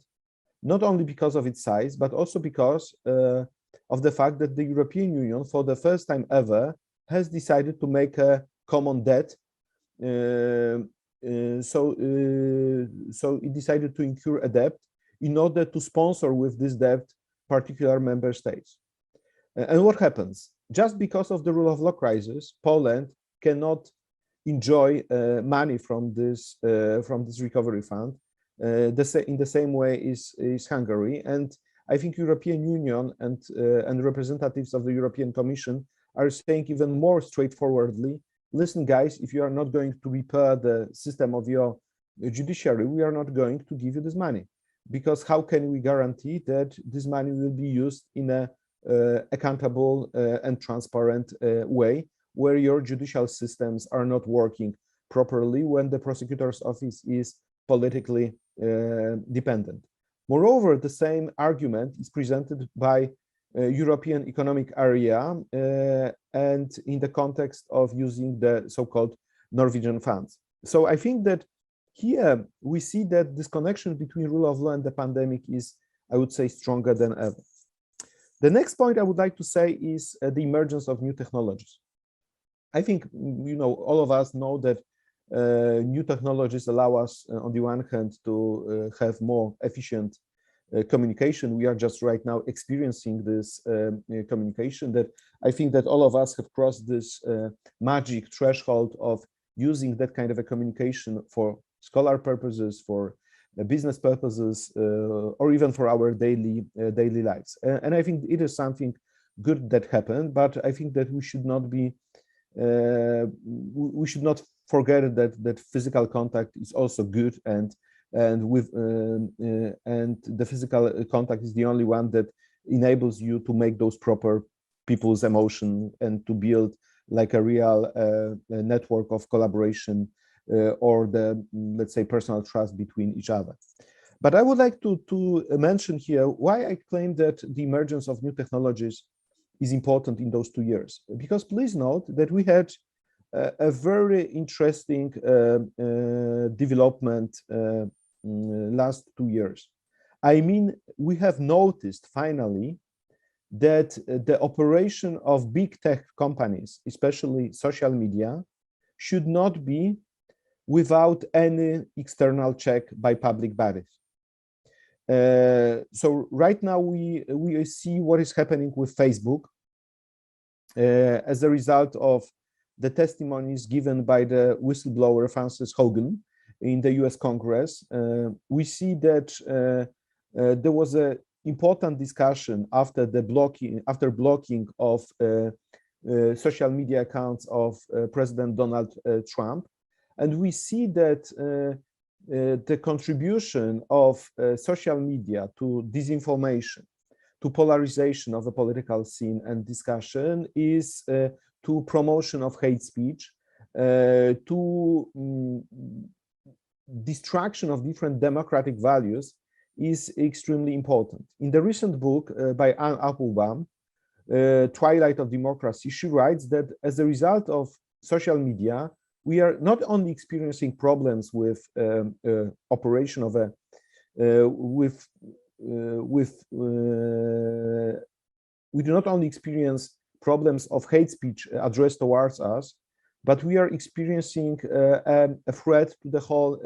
not only because of its size, but also because of the fact that the European Union, for the first time ever, has decided to make a common debt. So it decided to incur a debt in order to sponsor with this debt particular member states. And what happens? Just because of the rule of law crisis, Poland cannot enjoy money from this recovery fund. In the same way is Hungary, and I think European Union and representatives of the European Commission are saying even more straightforwardly, listen guys, if you are not going to repair the system of your judiciary, we are not going to give you this money, because how can we guarantee that this money will be used in a accountable and transparent way, where your judicial systems are not working properly when the prosecutor's office is politically dependent. Moreover, the same argument is presented by European Economic Area and in the context of using the so-called Norwegian funds. So I think that here we see that this connection between rule of law and the pandemic is, I would say, stronger than ever. The next point I would like to say is the emergence of new technologies. I think, you know, all of us know that new technologies allow us, on the one hand, to have more efficient communication. We are just right now experiencing this communication that I think that all of us have crossed this magic threshold of using that kind of a communication for scholar purposes, for business purposes, or even for our daily lives. And I think it is something good that happened, but I think that we should not be we should not forget that physical contact is also good, and the physical contact is the only one that enables you to make those proper people's emotion and to build like a real network of collaboration or the, let's say, personal trust between each other. But I would like to mention here why I claim that the emergence of new technologies is important in those 2 years. Because please note that we had a very interesting development last 2 years. I mean, we have noticed finally that the operation of big tech companies, especially social media, should not be without any external check by public bodies. So right now we see what is happening with Facebook as a result of the testimonies given by the whistleblower Frances Haugen in the US Congress. We see that there was an important discussion after the blocking of social media accounts of President Donald Trump. And we see that the contribution of social media to disinformation, to polarization of the political scene and discussion is to promotion of hate speech, to destruction of different democratic values is extremely important. In the recent book by Anne Applebaum, Twilight of Democracy, she writes that as a result of social media, we are not only experiencing problems with operation of a we do not only experience problems of hate speech addressed towards us, but we are experiencing a threat to the whole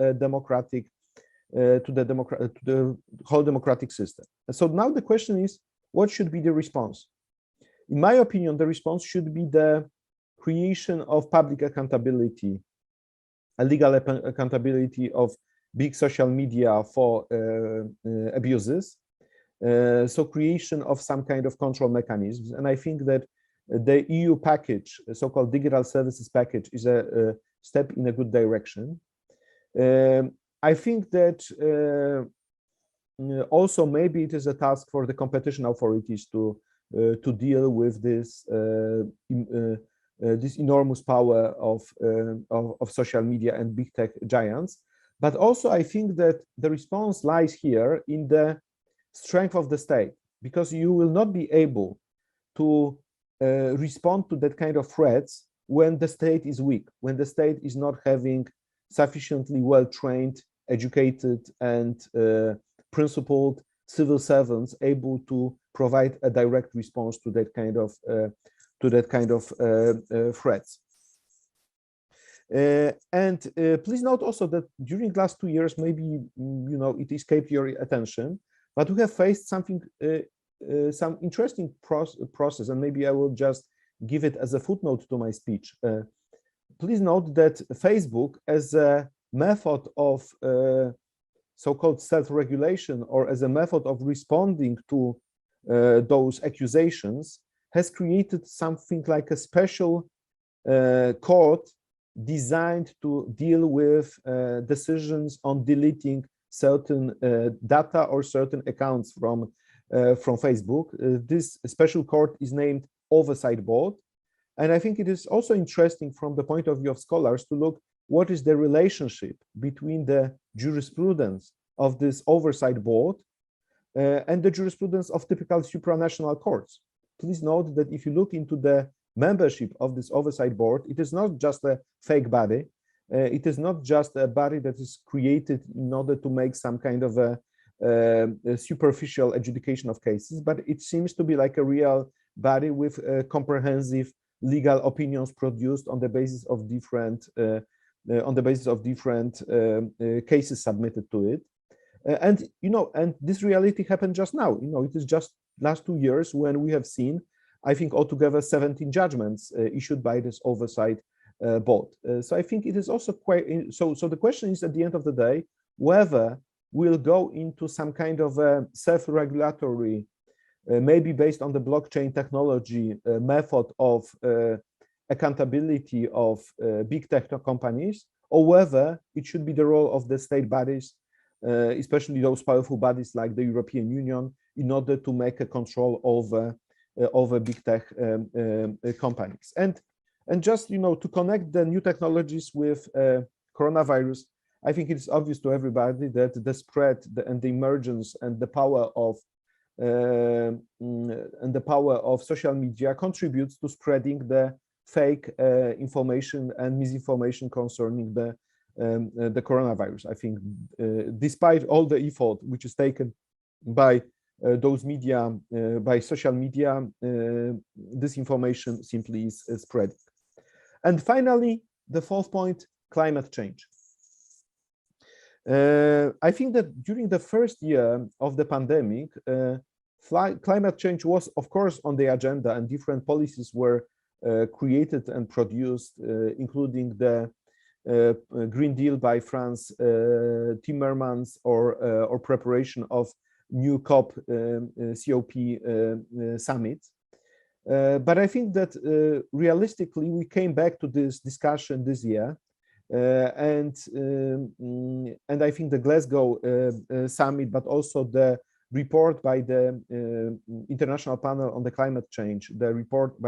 whole democratic system. And so now the question is, what should be the response? In my opinion, the response should be the creation of public accountability, a legal accountability of big social media for abuses. So creation of some kind of control mechanisms. And I think that the EU package, so-called digital services package, is a step in a good direction. I think that also maybe it is a task for the competition authorities to deal with this this enormous power of social media and big tech giants. But also I think that the response lies here in the strength of the state, because you will not be able to respond to that kind of threats when the state is weak, when the state is not having sufficiently well-trained, educated, and principled civil servants able to provide a direct response to that kind of that kind of threats. Please note also that during the last 2 years, maybe it escaped your attention, but we have faced something, some interesting process, and maybe I will just give it as a footnote to my speech. Please note that Facebook, as a method of so-called self-regulation, or as a method of responding to those accusations, has created something like a special court designed to deal with decisions on deleting certain data or certain accounts from Facebook. This special court is named Oversight Board. And I think it is also interesting from the point of view of scholars to look what is the relationship between the jurisprudence of this Oversight Board and the jurisprudence of typical supranational courts. Please note that if you look into the membership of this Oversight Board, it is not just a fake body. It is not just a body that is created in order to make some kind of a superficial adjudication of cases, but it seems to be like a real body with comprehensive legal opinions produced on the basis of different cases submitted to it. And this reality happened just now. It is just last 2 years when we have seen, I think, altogether 17 judgments issued by this Oversight Board. So I think it is also quite so the question is, at the end of the day, whether we'll go into some kind of a self-regulatory, maybe based on the blockchain technology, method of accountability of big tech companies, or whether it should be the role of the state bodies, especially those powerful bodies like the European Union, in order to make a control over big tech companies. And just to connect the new technologies with coronavirus, I think it's obvious to everybody that the spread and the emergence and the power of social media contributes to spreading the fake information and misinformation concerning the coronavirus. I think despite all the effort which is taken by those media, by social media, this information simply is spread. And finally, the fourth point, climate change. I think that during the first year of the pandemic, climate change was, of course, on the agenda, and different policies were created and produced, including the Green Deal by Franz Timmermans, or preparation of new COP summit. But I think that realistically, we came back to this discussion this year, and I think the Glasgow summit, but also the report by the International Panel on the Climate Change, the report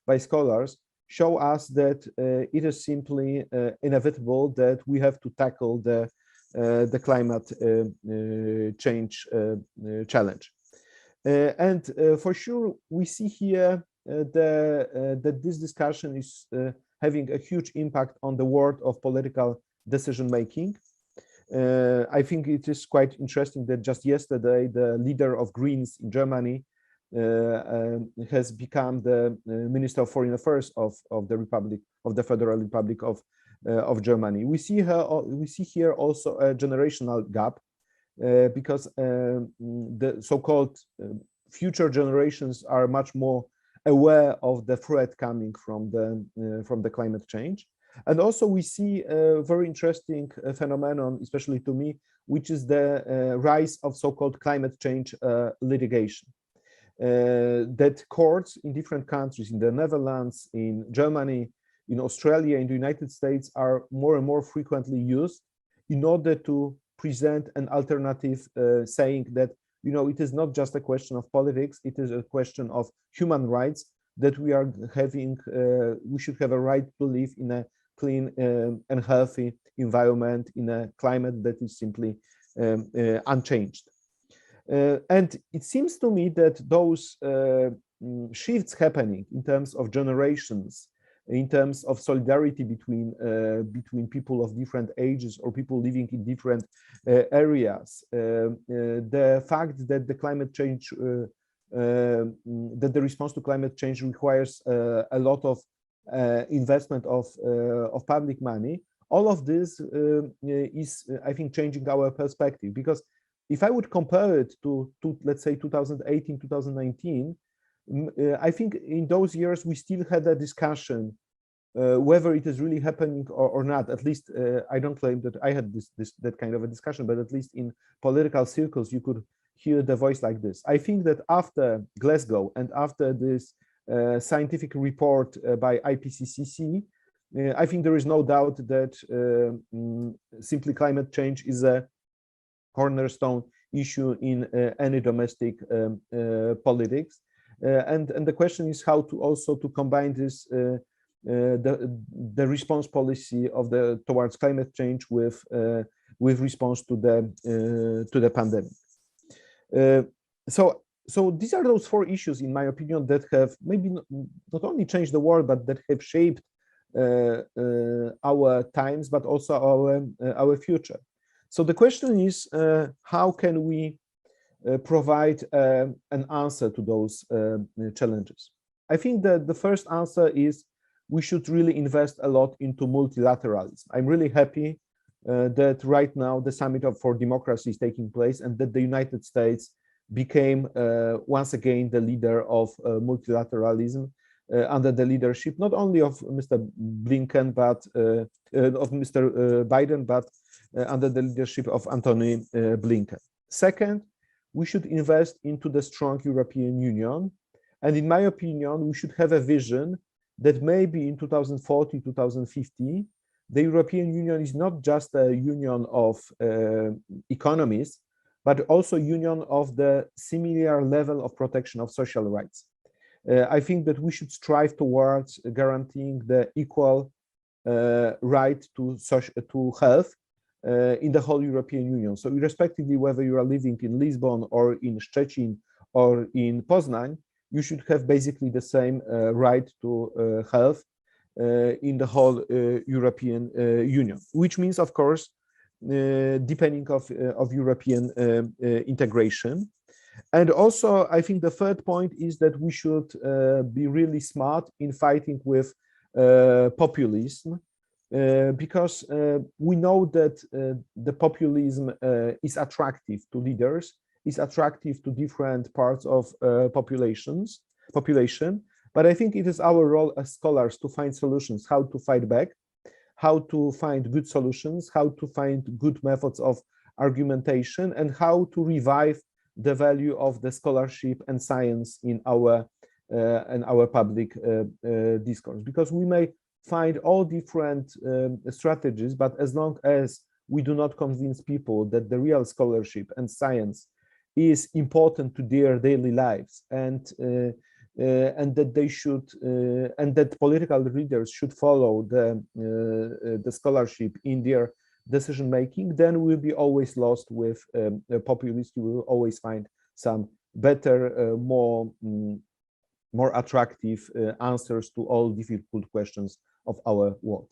by scholars, show us that it is simply inevitable that we have to tackle the climate change challenge. And for sure, we see here that this discussion is having a huge impact on the world of political decision making. I think it is quite interesting that just yesterday, the leader of Greens in Germany has become the Minister of Foreign Affairs of the Federal Republic of Germany. We see here also a generational gap, because the so-called future generations are much more aware of the threat coming from the climate change. And also we see a very interesting phenomenon, especially to me, which is the rise of so-called climate change litigation. That courts in different countries, in the Netherlands, in Germany, in Australia, in the United States, are more and more frequently used in order to present an alternative, saying that it is not just a question of politics, it is a question of human rights, that we are having, we should have a right to live in a clean and healthy environment, in a climate that is simply unchanged. And it seems to me that those shifts happening in terms of generations, in terms of solidarity between people of different ages or people living in different areas, the fact that the climate change that the response to climate change requires a lot of investment of public money. All of this is, I think, changing our perspective, because if I would compare it to let's say 2018, 2019, I think in those years we still had a discussion whether it is really happening or not. At least I don't claim that I had that kind of a discussion, but at least in political circles you could hear the voice like this. I think that after Glasgow and after this scientific report by IPCC, I think there is no doubt that simply climate change is a cornerstone issue in any domestic politics, and the question is how to also to combine this the response policy of towards climate change with response to the pandemic. So these are those four issues, in my opinion, that have maybe not only changed the world, but that have shaped our times, but also our future. So the question is, how can we provide an answer to those challenges? I think that the first answer is we should really invest a lot into multilateralism. I'm really happy that right now the Summit for Democracy is taking place, and that the United States became once again the leader of multilateralism under the leadership not only of Mr. Blinken, but of Mr. Biden, but under the leadership of Antony Blinken. Second, we should invest into the strong European Union. And in my opinion, we should have a vision that maybe in 2040, 2050, the European Union is not just a union of economies, but also union of the similar level of protection of social rights. I think that we should strive towards guaranteeing the equal right to health in the whole European Union. So irrespectively whether you are living in Lisbon or in Szczecin or in Poznań, you should have basically the same right to health in the whole European Union, which means, of course, depending of European integration. And also, I think the third point is that we should be really smart in fighting with populism, because we know that the populism is attractive to leaders, is attractive to different parts of population. But I think it is our role as scholars to find solutions, how to fight back, how to find good solutions, how to find good methods of argumentation, and how to revive the value of the scholarship and science in our public discourse. Because we may find all different strategies, but as long as we do not convince people that the real scholarship and science is important to their daily lives, and that they should and that political leaders should follow the scholarship in their decision making, then we'll be always lost with populists. We will always find some better, more attractive answers to all difficult questions of our world.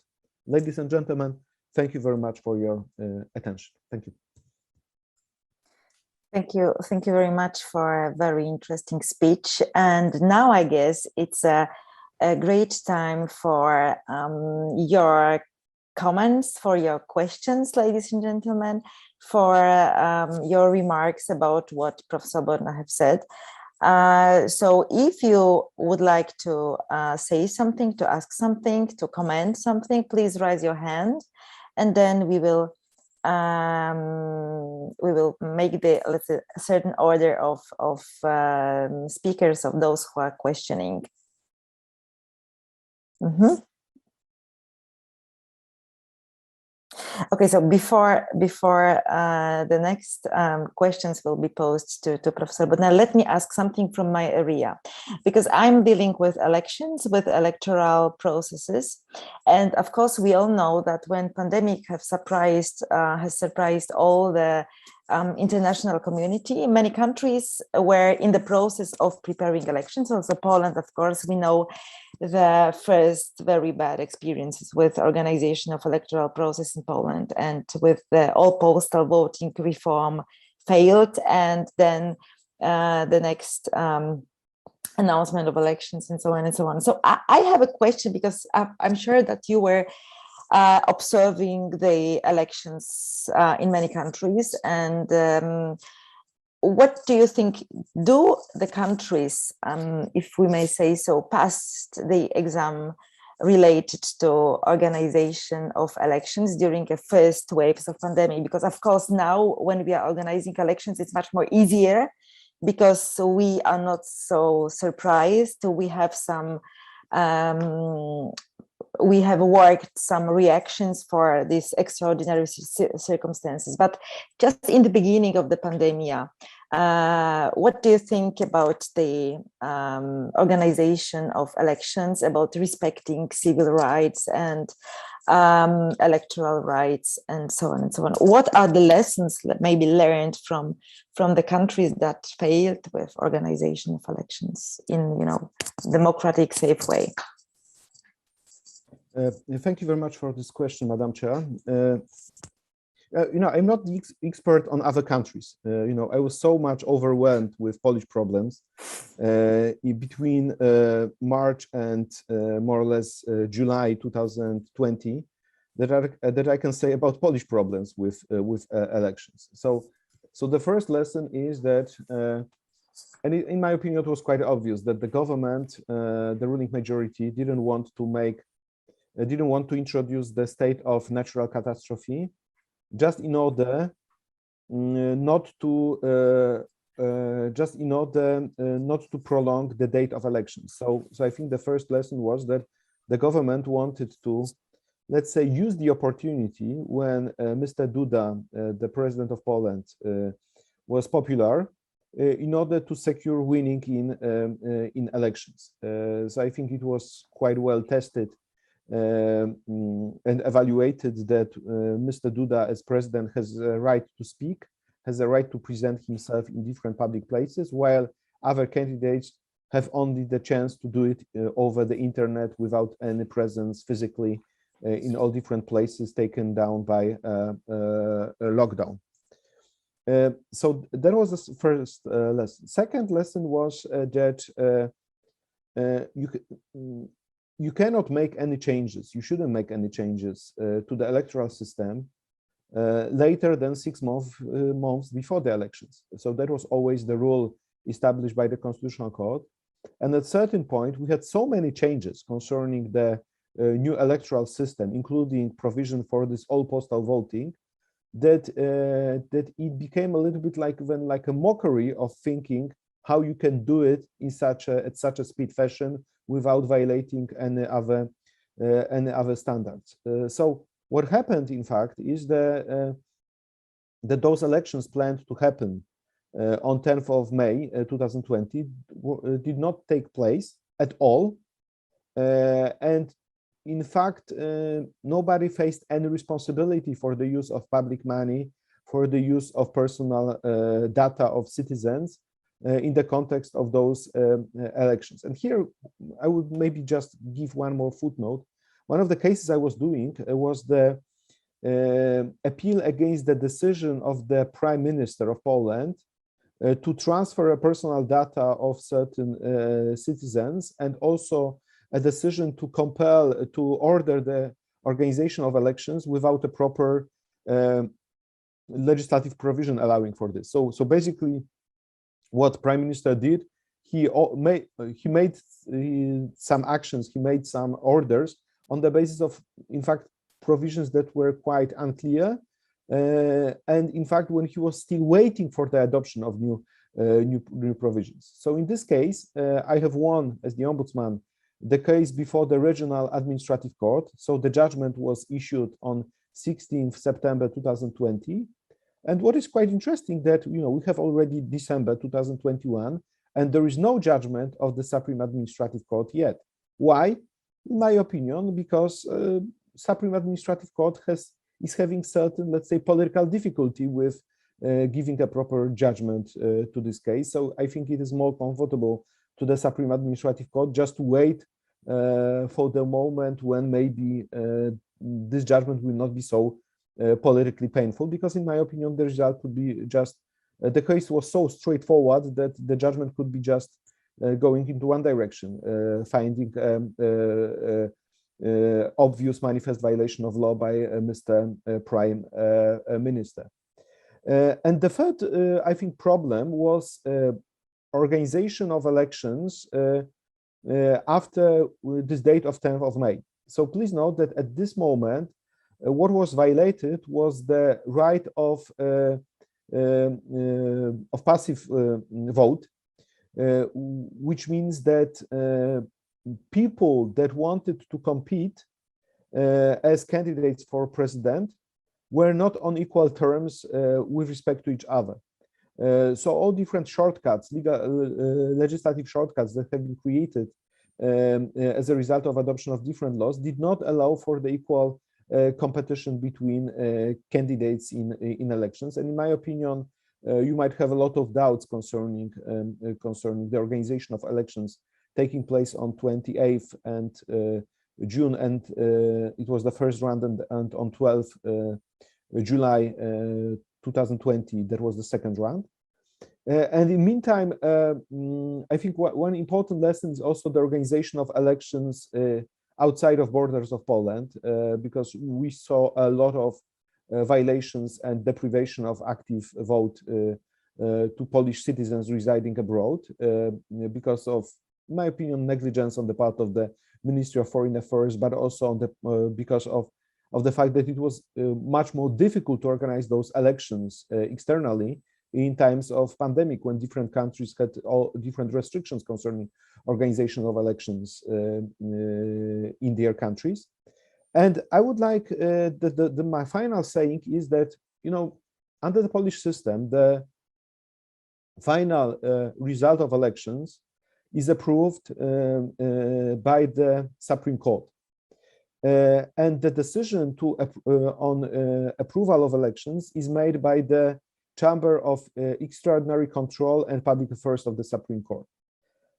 Ladies and gentlemen, thank you very much for your attention. Thank you. Thank you. Thank you very much for a very interesting speech. And now I guess it's a great time for your comments, for your questions, ladies and gentlemen, for your remarks about what Professor Bodnar have said. So if you would like to say something, to ask something, to comment something, please raise your hand, and then we will make the, let's say, a certain order of speakers, of those who are questioning. Okay, so before the next questions will be posed to Professor Bodnar, let me ask something from my area, because I'm dealing with elections, with electoral processes, and of course we all know that when pandemic has surprised all the international community, many countries were in the process of preparing elections. Also Poland, of course, we know the first very bad experiences with organization of electoral process in Poland, and with the all postal voting reform failed, and then the next announcement of elections and so on and so on. So I have a question, because I'm sure that you were observing the elections in many countries, and what do you think, do the countries, if we may say so, passed the exam related to organization of elections during the first waves of pandemic? Because of course now when we are organizing elections, it's much more easier, because we are not so surprised. We have some we have worked some reactions for these extraordinary circumstances. But just in the beginning of the pandemic, what do you think about the organization of elections, about respecting civil rights and electoral rights and so on and so on? What are the lessons that maybe learned from the countries that failed with organization of elections in, you know, democratic, safe way? Thank you very much for this question, Madam Chair. You know, I'm not the expert on other countries. You know, I was so much overwhelmed with Polish problems between March and more or less July 2020 that I can say about Polish problems with elections. So the first lesson is that, and in my opinion, it was quite obvious that the government, the ruling majority, didn't want to introduce the state of natural catastrophe, just in order not to prolong the date of elections. So I think the first lesson was that the government wanted to, let's say, use the opportunity when Mr. Duda, the president of Poland, was popular, in order to secure winning in elections. So I think it was quite well tested and evaluated that Mr. Duda as president has a right to speak, has a right to present himself in different public places, while other candidates have only the chance to do it over the internet without any presence physically in all different places taken down by a lockdown. So that was the first lesson. Second lesson was that you cannot make any changes, you shouldn't make any changes to the electoral system later than 6 months before the elections. So that was always the rule established by the Constitutional Court. And at a certain point, we had so many changes concerning the new electoral system, including provision for this all postal voting, that it became a little bit like a mockery of thinking how you can do it in such a speed fashion without violating any other standards. So what happened, in fact, is that those elections planned to happen on 10th of May 2020 did not take place at all, and in fact nobody faced any responsibility for the use of public money, for the use of personal data of citizens in the context of those elections. And here I would maybe just give one more footnote. One of the cases I was doing was the appeal against the decision of the Prime Minister of Poland to transfer personal data of certain citizens, and also a decision to compel, to order the organization of elections without a proper legislative provision allowing for this. So basically, what Prime Minister did, he made some actions, he made some orders on the basis of, in fact, provisions that were quite unclear. And in fact, when he was still waiting for the adoption of new provisions. So in this case, I have won as the ombudsman the case before the Regional Administrative Court. So the judgment was issued on 16th September 2020. And what is quite interesting that, you know, we have already December 2021, and there is no judgment of the Supreme Administrative Court yet. Why? In my opinion, because Supreme Administrative Court is having certain, let's say, political difficulty with giving a proper judgment to this case. So I think it is more comfortable to the Supreme Administrative Court just to wait for the moment when maybe this judgment will not be so politically painful, because in my opinion, the result could be just the case was so straightforward that the judgment could be just going into one direction, finding obvious manifest violation of law by Mr. Prime Minister. And the third, I think, problem was organization of elections after this date of 10th of May. So please note that at this moment, what was violated was the right of passive vote, which means that people that wanted to compete as candidates for president were not on equal terms with respect to each other. So all different shortcuts, legislative shortcuts that have been created as a result of adoption of different laws did not allow for the equal competition between candidates in elections. And in my opinion, you might have a lot of doubts concerning the organization of elections taking place on 28th and June, and it was the first round, and on 12th July 2020, that was the second round. And in the meantime, I think one important lesson is also the organization of elections outside of borders of Poland, because we saw a lot of violations and deprivation of active vote to Polish citizens residing abroad because of, in my opinion, negligence on the part of the Ministry of Foreign Affairs, but also on the because of the fact that it was much more difficult to organize those elections externally in times of pandemic, when different countries had all different restrictions concerning organization of elections in their countries. And I would like my final saying is that, you know, under the Polish system, the final result of elections is approved by the Supreme Court. And the decision to on approval of elections is made by the Chamber of Extraordinary Control and Public Affairs of the Supreme Court.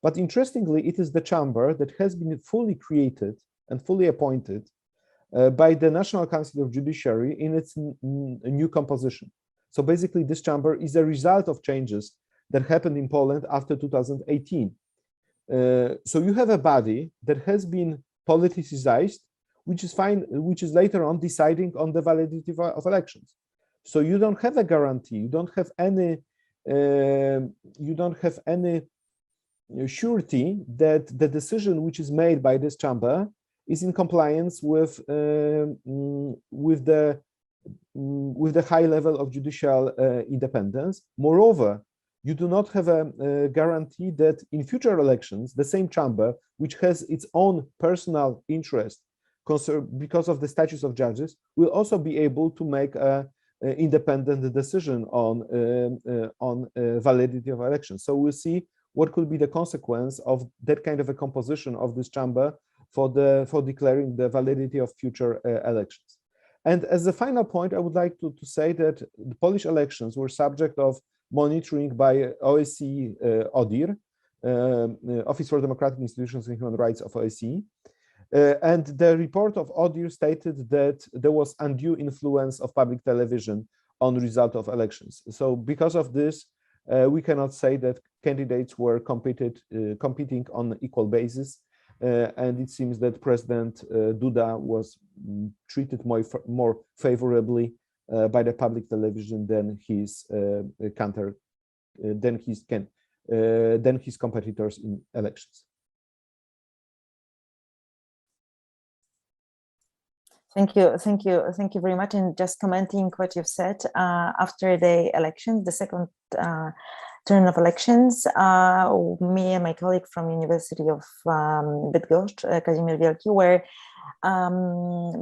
But interestingly, it is the chamber that has been fully created and fully appointed by the National Council of Judiciary in its new composition. So basically, this chamber is a result of changes that happened in Poland after 2018. So you have a body that has been politicized, which is later on deciding on the validity of elections. So you don't have a guarantee, you don't have any surety that the decision which is made by this chamber is in compliance with the high level of judicial independence. Moreover, you do not have a guarantee that in future elections, the same chamber, which has its own personal interest because of the statutes of judges, will also be able to make a independent decision on validity of elections. So we'll see what could be the consequence of that kind of a composition of this chamber for declaring the validity of future elections. And as a final point, I would like to say that the Polish elections were subject of monitoring by OSCE ODIHR, Office for Democratic Institutions and Human Rights of OSCE. And the report of ODIHR stated that there was undue influence of public television on the result of elections. So because of this, we cannot say that candidates were competing on equal basis. And it seems that President Duda was treated more favorably by the public television than his competitors in elections. Thank you very much. And just commenting what you've said, after the election, the second turn of elections, me and my colleague from University of Bydgoszcz, Kazimierz Wielki, were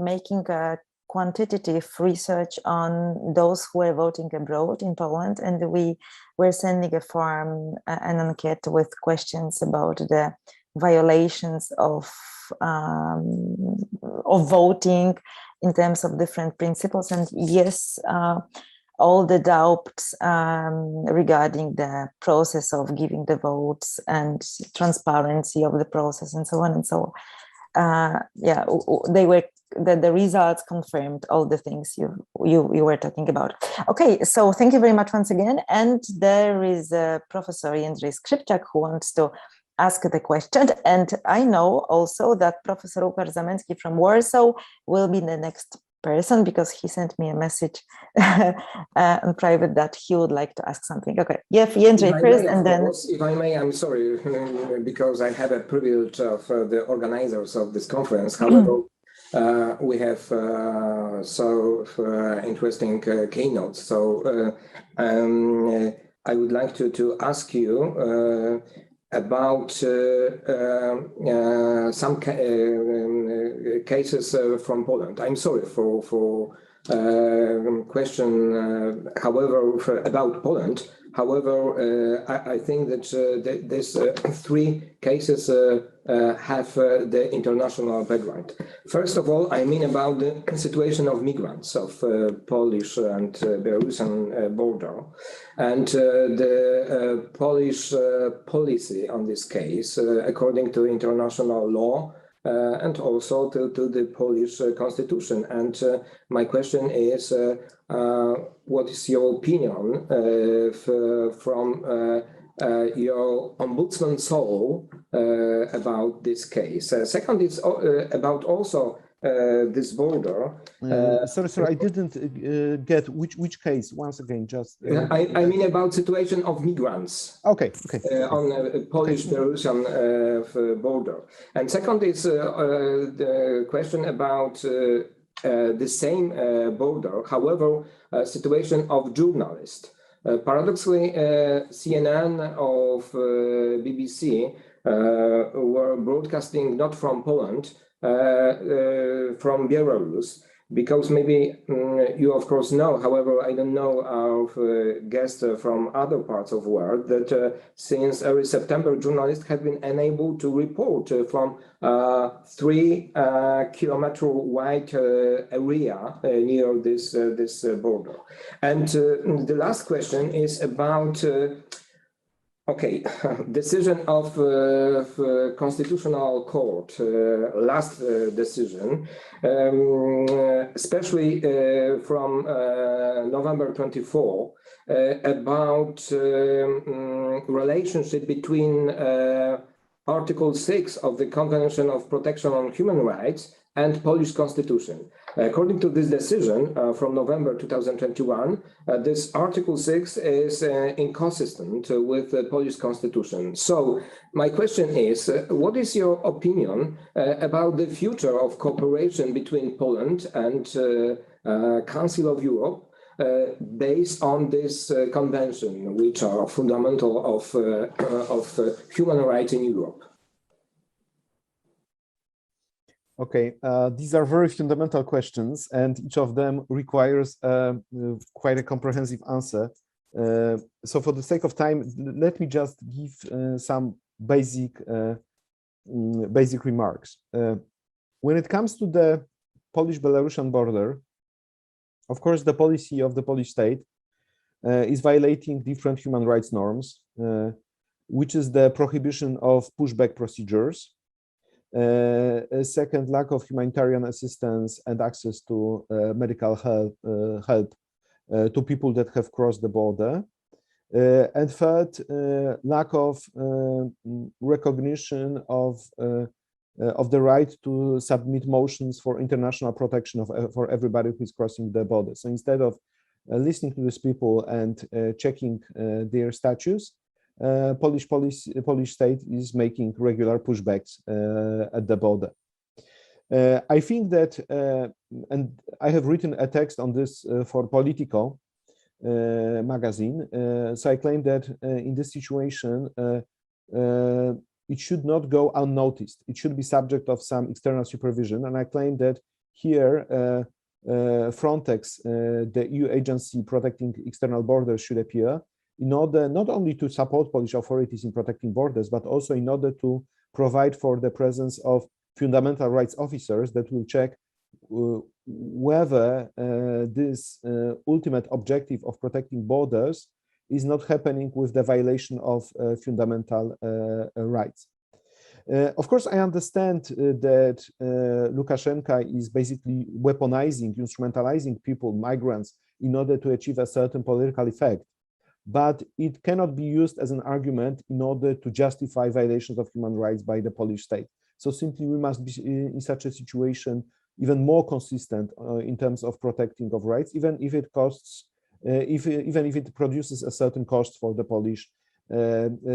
making a quantitative research on those who were voting abroad in Poland, and we were sending a form, an enquete with questions about the violations of voting in terms of different principles. And yes, all the doubts regarding the process of giving the votes and transparency of the process and so on and so on. Yeah, they were that the results confirmed all the things you were talking about. Okay, so thank you very much once again. And there is Professor Jędrzej Skrzypczak who wants to ask the question. And I know also that Professor Łukasz Zamęcki from Warsaw will be the next person, because he sent me a message in private that he would like to ask something. Okay, yeah, Jędrzej first, and then... If I may, I'm sorry, because I have a privilege of the organizers of this conference. However, we have so interesting keynotes. So I would like to ask you about some cases from Poland. I'm sorry for question, however, about Poland. However, I think that these three cases have the international background. First of all, I mean about the situation of migrants of Polish and Belarusian border, and the Polish policy on this case, according to international law, and also to the Polish constitution. And my question is, what is your opinion from your ombudsman soul about this case? Second is about also this border. Sorry, I didn't get which case. Once again, just. I mean about situation of migrants. Okay. On Polish-Belarusian border. And second is the question about the same border, however, situation of journalists. Paradoxically, CNN of BBC were broadcasting not from Poland, from Belarus, because maybe you of course know, however, I don't know our guests from other parts of the world, that since early September, journalists have been unable to report from 3-kilometer wide area near this border. And the last question is about decision of Constitutional Court, last decision, especially from November 24, about relationship between Article 6 of the Convention of Protection on Human Rights and Polish Constitution. According to this decision from November 2021, this Article 6 is inconsistent with the Polish Constitution. So my question is, what is your opinion about the future of cooperation between Poland and Council of Europe based on this convention, which are fundamental of human rights in Europe? Okay, these are very fundamental questions, and each of them requires quite a comprehensive answer. So for the sake of time, let me just give some basic remarks. When it comes to the Polish-Belarusian border, of course, the policy of the Polish state is violating different human rights norms, which is the prohibition of pushback procedures. A second, lack of humanitarian assistance and access to medical help to people that have crossed the border. And third, lack of recognition of the right to submit motions for international protection for everybody who is crossing the border. So instead of listening to these people and checking their status, Polish state is making regular pushbacks at the border. I think that, and I have written a text on this for Politico magazine. So I claim that in this situation, it should not go unnoticed. It should be subject of some external supervision. And I claim that here, Frontex, the EU agency protecting external borders, should appear in order not only to support Polish authorities in protecting borders, but also in order to provide for the presence of fundamental rights officers that will check whether this ultimate objective of protecting borders is not happening with the violation of fundamental rights. Of course, I understand that Lukashenko is basically weaponizing, instrumentalizing people, migrants, in order to achieve a certain political effect. But it cannot be used as an argument in order to justify violations of human rights by the Polish state. So simply we must be in such a situation even more consistent in terms of protecting of rights, even if it costs, even if it produces a certain cost for the Polish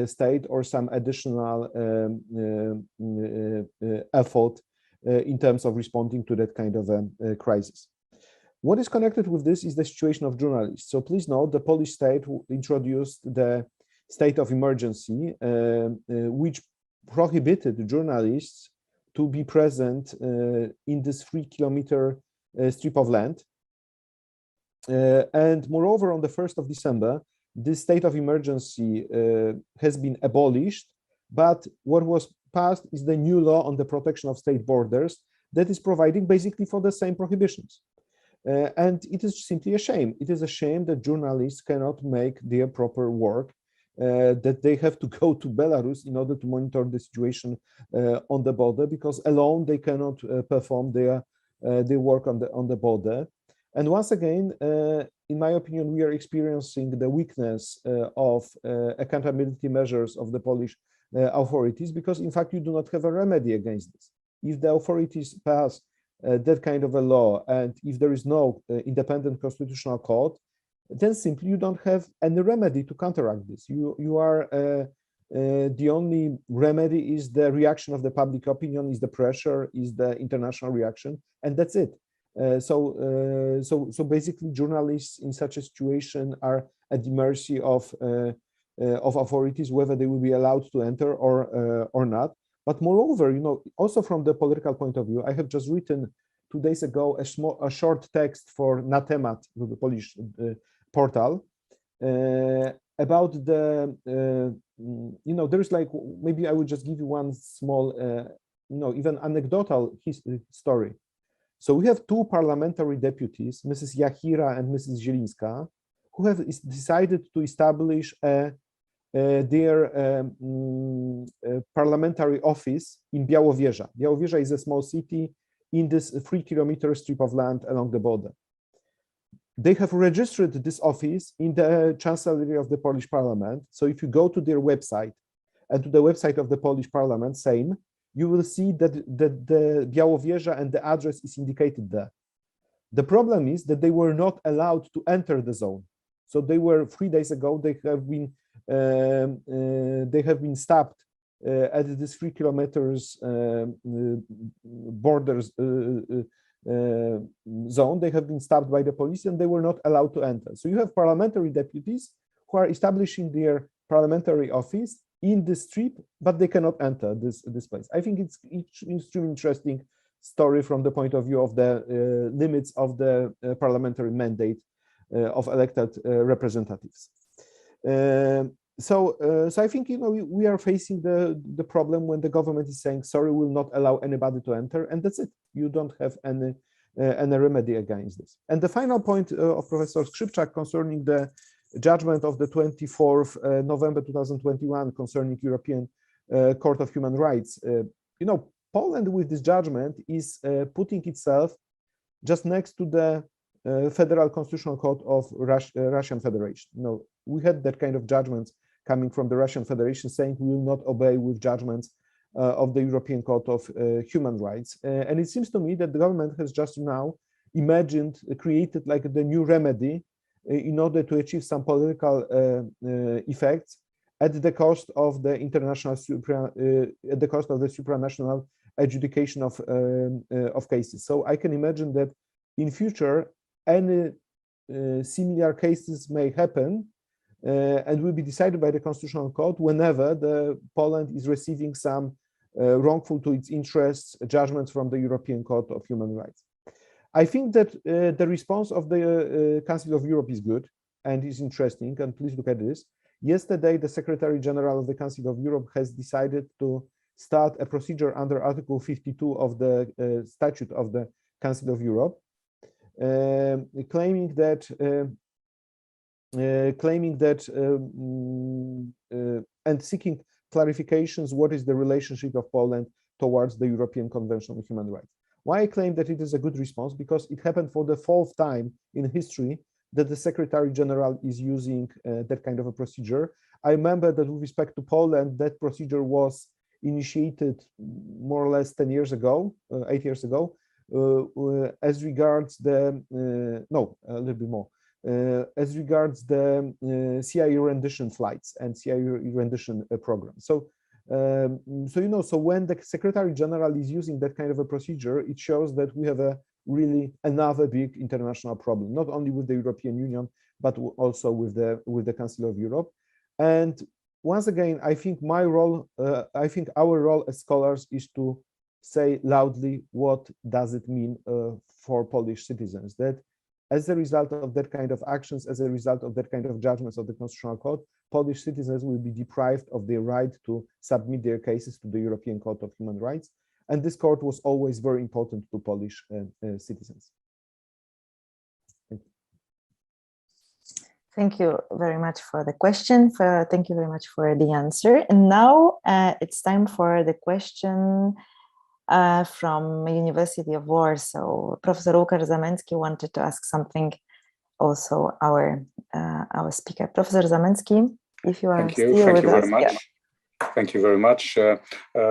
state or some additional effort in terms of responding to that kind of a crisis. What is connected with this is the situation of journalists. So please note the Polish state introduced the state of emergency, which prohibited journalists to be present in this 3-kilometer strip of land. And moreover, on the 1st of December, this state of emergency has been abolished, but what was passed is the new law on the protection of state borders that is providing basically for the same prohibitions. And it is simply a shame. It is a shame that journalists cannot make their proper work, that they have to go to Belarus in order to monitor the situation on the border, because alone they cannot perform their work on the border. And once again, in my opinion, we are experiencing the weakness of accountability measures of the Polish authorities, because in fact you do not have a remedy against this. If the authorities pass that kind of a law, and if there is no independent constitutional court, then simply you don't have any remedy to counteract this. You are the only remedy is the reaction of the public opinion, is the pressure, is the international reaction, and that's it. So basically, journalists in such a situation are at the mercy of authorities, whether they will be allowed to enter or not. But moreover, you know, also from the political point of view, I have just written 2 days ago a short text for Na Temat, the Polish portal, about the, you know, there's like, maybe I would just give you one small, you know, even anecdotal story. So we have 2 parliamentary deputies, Mrs. Jachira and Mrs. Zielińska, who have decided to establish their parliamentary office in Białowieża. Białowieża is a small city in this 3-kilometer strip of land along the border. They have registered this office in the chancellery of the Polish parliament. So if you go to their website and to the website of the Polish parliament, same, you will see that the Białowieża and the address is indicated there. The problem is that they were not allowed to enter the zone. So they were 3 days ago, they have been stopped at this 3 kilometers borders zone. They have been stopped by the police and they were not allowed to enter. So you have parliamentary deputies who are establishing their parliamentary office in the strip, but they cannot enter this place. I think it's extremely interesting story from the point of view of the limits of the parliamentary mandate of elected representatives. So I think, you know, we are facing the problem when the government is saying, sorry, we will not allow anybody to enter, and that's it. You don't have any remedy against this. And the final point of Professor Skrzypczak concerning the judgment of the 24th November 2021 concerning European Court of Human Rights. You know, Poland with this judgment is putting itself just next to the Federal Constitutional Court of Russian Federation. You know, we had that kind of judgments coming from the Russian Federation saying we will not obey with judgments of the European Court of Human Rights. And it seems to me that the government has just now imagined, created like the new remedy in order to achieve some political effects at the cost of the international at the cost of the supranational adjudication of cases. So I can imagine that in future any similar cases may happen and will be decided by the Constitutional Court whenever Poland is receiving some wrongful to its interests judgments from the European Court of Human Rights. I think that the response of the Council of Europe is good and is interesting, and please look at this. Yesterday, the Secretary General of the Council of Europe has decided to start a procedure under Article 52 of the Statute of the Council of Europe, claiming that and seeking clarifications, what is the relationship of Poland towards the European Convention on Human Rights. Why I claim that it is a good response? Because it happened for the 4th time in history that the Secretary General is using that kind of a procedure. I remember that with respect to Poland, that procedure was initiated more or less 10 years ago, 8 years ago, as regards the, no, a little bit more, as regards the CIA rendition flights and CIA rendition program. So, so when the Secretary General is using that kind of a procedure, it shows that we have a really another big international problem, not only with the European Union, but also with the Council of Europe. And once again, I think my role, I think our role as scholars is to say loudly what does it mean for Polish citizens, that as a result of that kind of actions, as a result of that kind of judgments of the Constitutional Court, Polish citizens will be deprived of their right to submit their cases to the European Court of Human Rights. And this court was always very important to Polish citizens. Thank you very much for the question. Thank you very much for the answer. And now it's time for the question from University of Warsaw. Professor Łukasz Zamęcki wanted to ask something. Also, our speaker, Professor Zamęcki, if you are still with us. Thank you very much. Yeah. Thank you very much.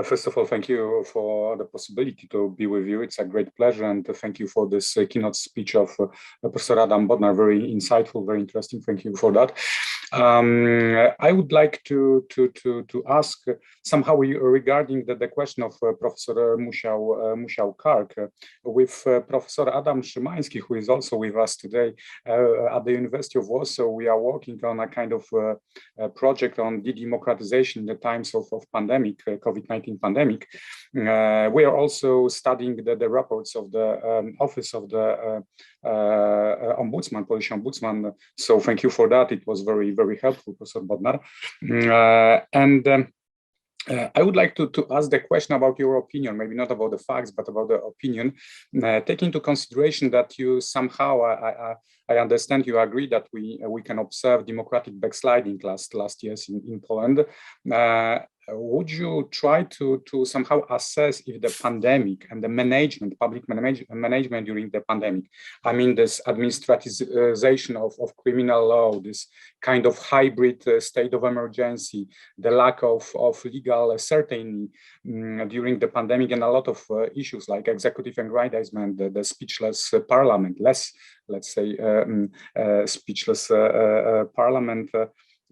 First of all, thank you for the possibility to be with you. It's a great pleasure, and thank you for this keynote speech of Professor Adam Bodnar. Very insightful, very interesting. Thank you for that. I would like to ask somehow regarding the question of Professor Musiał Kark with Professor Adam Szymański, who is also with us today at the University of Warsaw. We are working on a kind of project on de-democratization in the times of pandemic, COVID-19 pandemic. We are also studying the reports of the Office of the Ombudsman, Polish Ombudsman. So thank you for that. It was very, very helpful, Professor Bodnar. I would like to ask the question about your opinion, maybe not about the facts, but about the opinion, taking into consideration that you somehow, I understand you agree that we can observe democratic backsliding last years in Poland. Would you try to somehow assess if the pandemic and the management, public management during the pandemic, I mean this administratization of criminal law, this kind of hybrid state of emergency, the lack of legal certainty during the pandemic, and a lot of issues like executive aggrandizement, the speechless parliament, less, let's say, speechless parliament.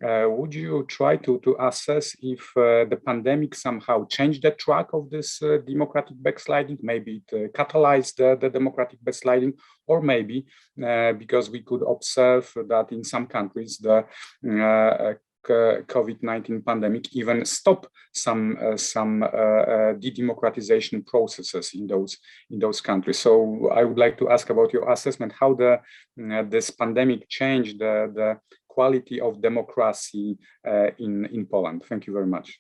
Would you try to assess if the pandemic somehow changed the track of this democratic backsliding? Maybe it catalyzed the democratic backsliding, or maybe because we could observe that in some countries the COVID-19 pandemic even stopped some de-democratization processes in those countries. So I would like to ask about your assessment, how this pandemic changed the quality of democracy in Poland. Thank you very much.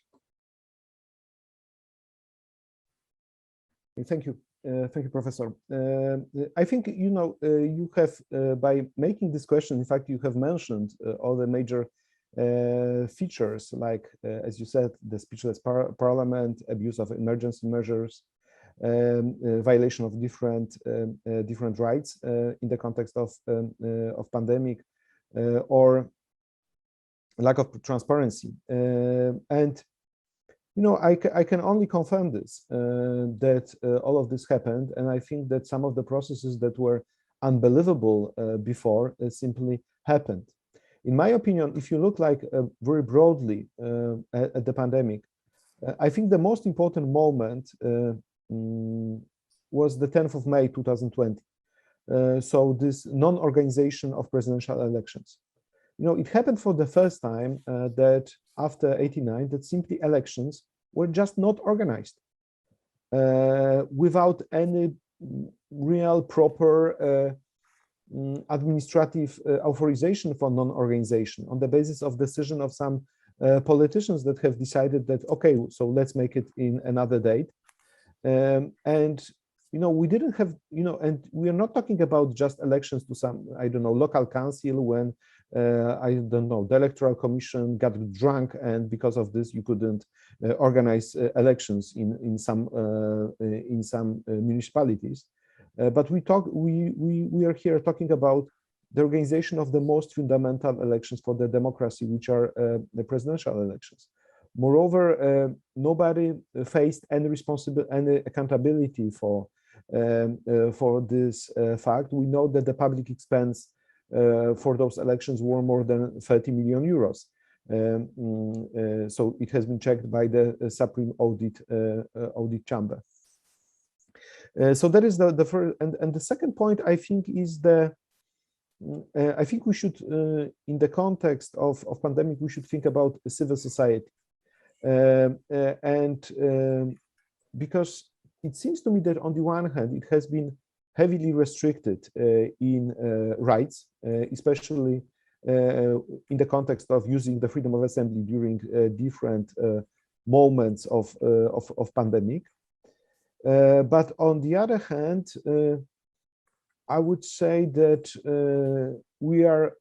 Thank you. Thank you, Professor. I think, you have, by making this question, in fact, you have mentioned all the major features, like, as you said, the speechless parliament, abuse of emergency measures, violation of different rights in the context of pandemic, or lack of transparency. And I can only confirm this, that all of this happened, and I think that some of the processes that were unbelievable before simply happened. In my opinion, if you look like very broadly at the pandemic, I think the most important moment was the 10th of May 2020. So this non-organization of presidential elections. It happened for the first time that after '89, that simply elections were just not organized without any real proper administrative authorization for non-organization, on the basis of decision of some politicians that have decided that, okay, so let's make it in another date. And we didn't have, and we are not talking about just elections to some, I don't know, local council when I don't know, the Electoral Commission got drunk, and because of this, you couldn't organize elections in some municipalities. But we are here talking about the organization of the most fundamental elections for the democracy, which are the presidential elections. Moreover, nobody faced any accountability for this fact. We know that the public expense for those elections were more than 30 million euros. So it has been checked by the Supreme Audit Chamber. So that is the first, and the second point, I think, is I think we should, in the context of pandemic, we should think about civil society. Because it seems to me that on the one hand, it has been heavily restricted in rights, especially in the context of using the freedom of assembly during different moments of pandemic. But on the other hand, I would say that we are,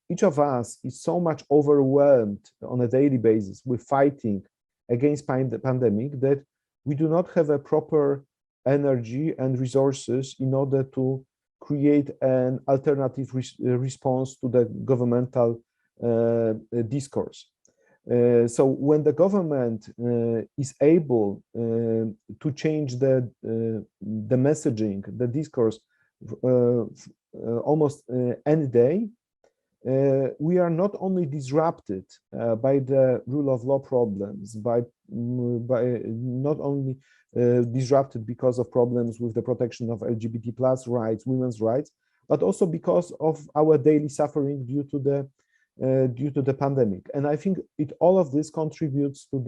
each of us is so much overwhelmed on a daily basis with fighting against the pandemic that we do not have a proper energy and resources in order to create an alternative response to the governmental discourse. So when the government is able to change the messaging, the discourse almost any day, we are not only disrupted by the rule of law problems, by not only disrupted because of problems with the protection of LGBT plus rights, women's rights, but also because of our daily suffering due to the pandemic. And I think all of this contributes to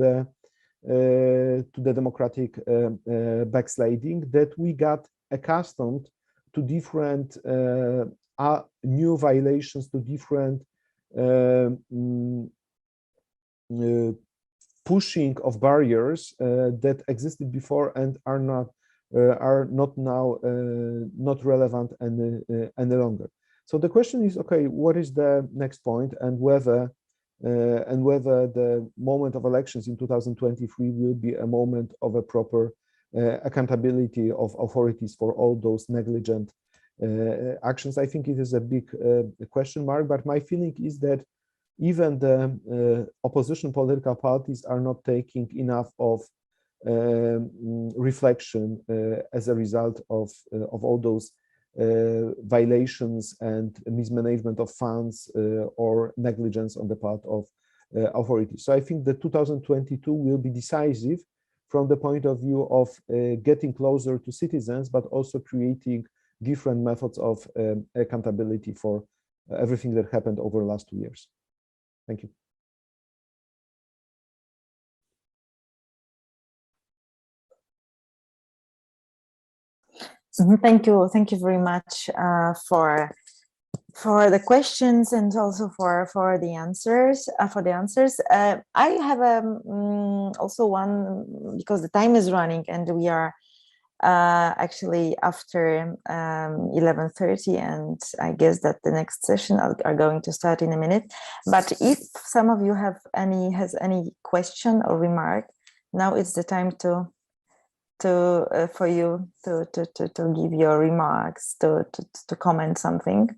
the democratic backsliding, that we got accustomed to different new violations, to different pushing of barriers that existed before and are not now not relevant any longer. So the question is, okay, what is the next point, and whether the moment of elections in 2023 will be a moment of a proper accountability of authorities for all those negligent actions. I think it is a big question mark, but my feeling is that even the opposition political parties are not taking enough of reflection as a result of all those violations and mismanagement of funds or negligence on the part of authorities. So I think that 2022 will be decisive from the point of view of getting closer to citizens, but also creating different methods of accountability for everything that happened over the last 2 years. Thank you. Thank you very much for the questions, and also for the answers. I have also one, because the time is running and we are actually after 11:30, and I guess that the next session are going to start in a minute. But if some of you has any question or remark, now it's the time for you to give your remarks, to comment something.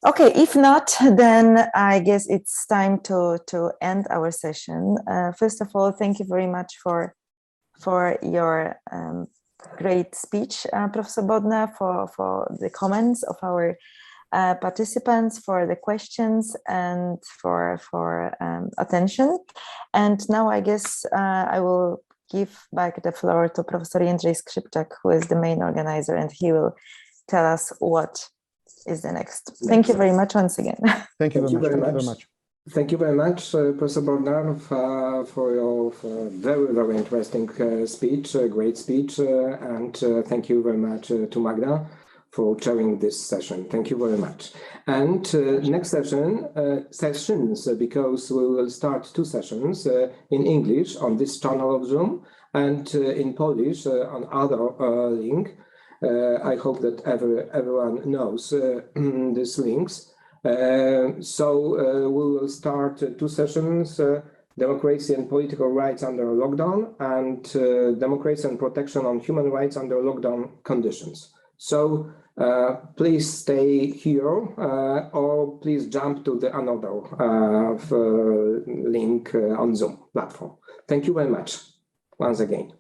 Okay, if not, then I guess it's time to end our session. First of all, thank you very much for your great speech, Professor Bodnar, for the comments of our participants, for the questions, and for attention. And now I guess I will give back the floor to Professor Jędrzej Skrzypczak, who is the main organizer, and he will tell us what is the next. Thank you very much once again. Thank you very much. Thank you very much, Professor Bodnar, for your very, very interesting speech, great speech, and thank you very much to Magda for chairing this session. Thank you very much. And next sessions, because we will start 2 sessions in English on this channel of Zoom, and in Polish on other link. I hope that everyone knows these links. We will start two sessions, democracy and political rights under lockdown, and democracy and protection on human rights under lockdown conditions. So please stay here or please jump to the another link on Zoom platform. Thank you very much once again.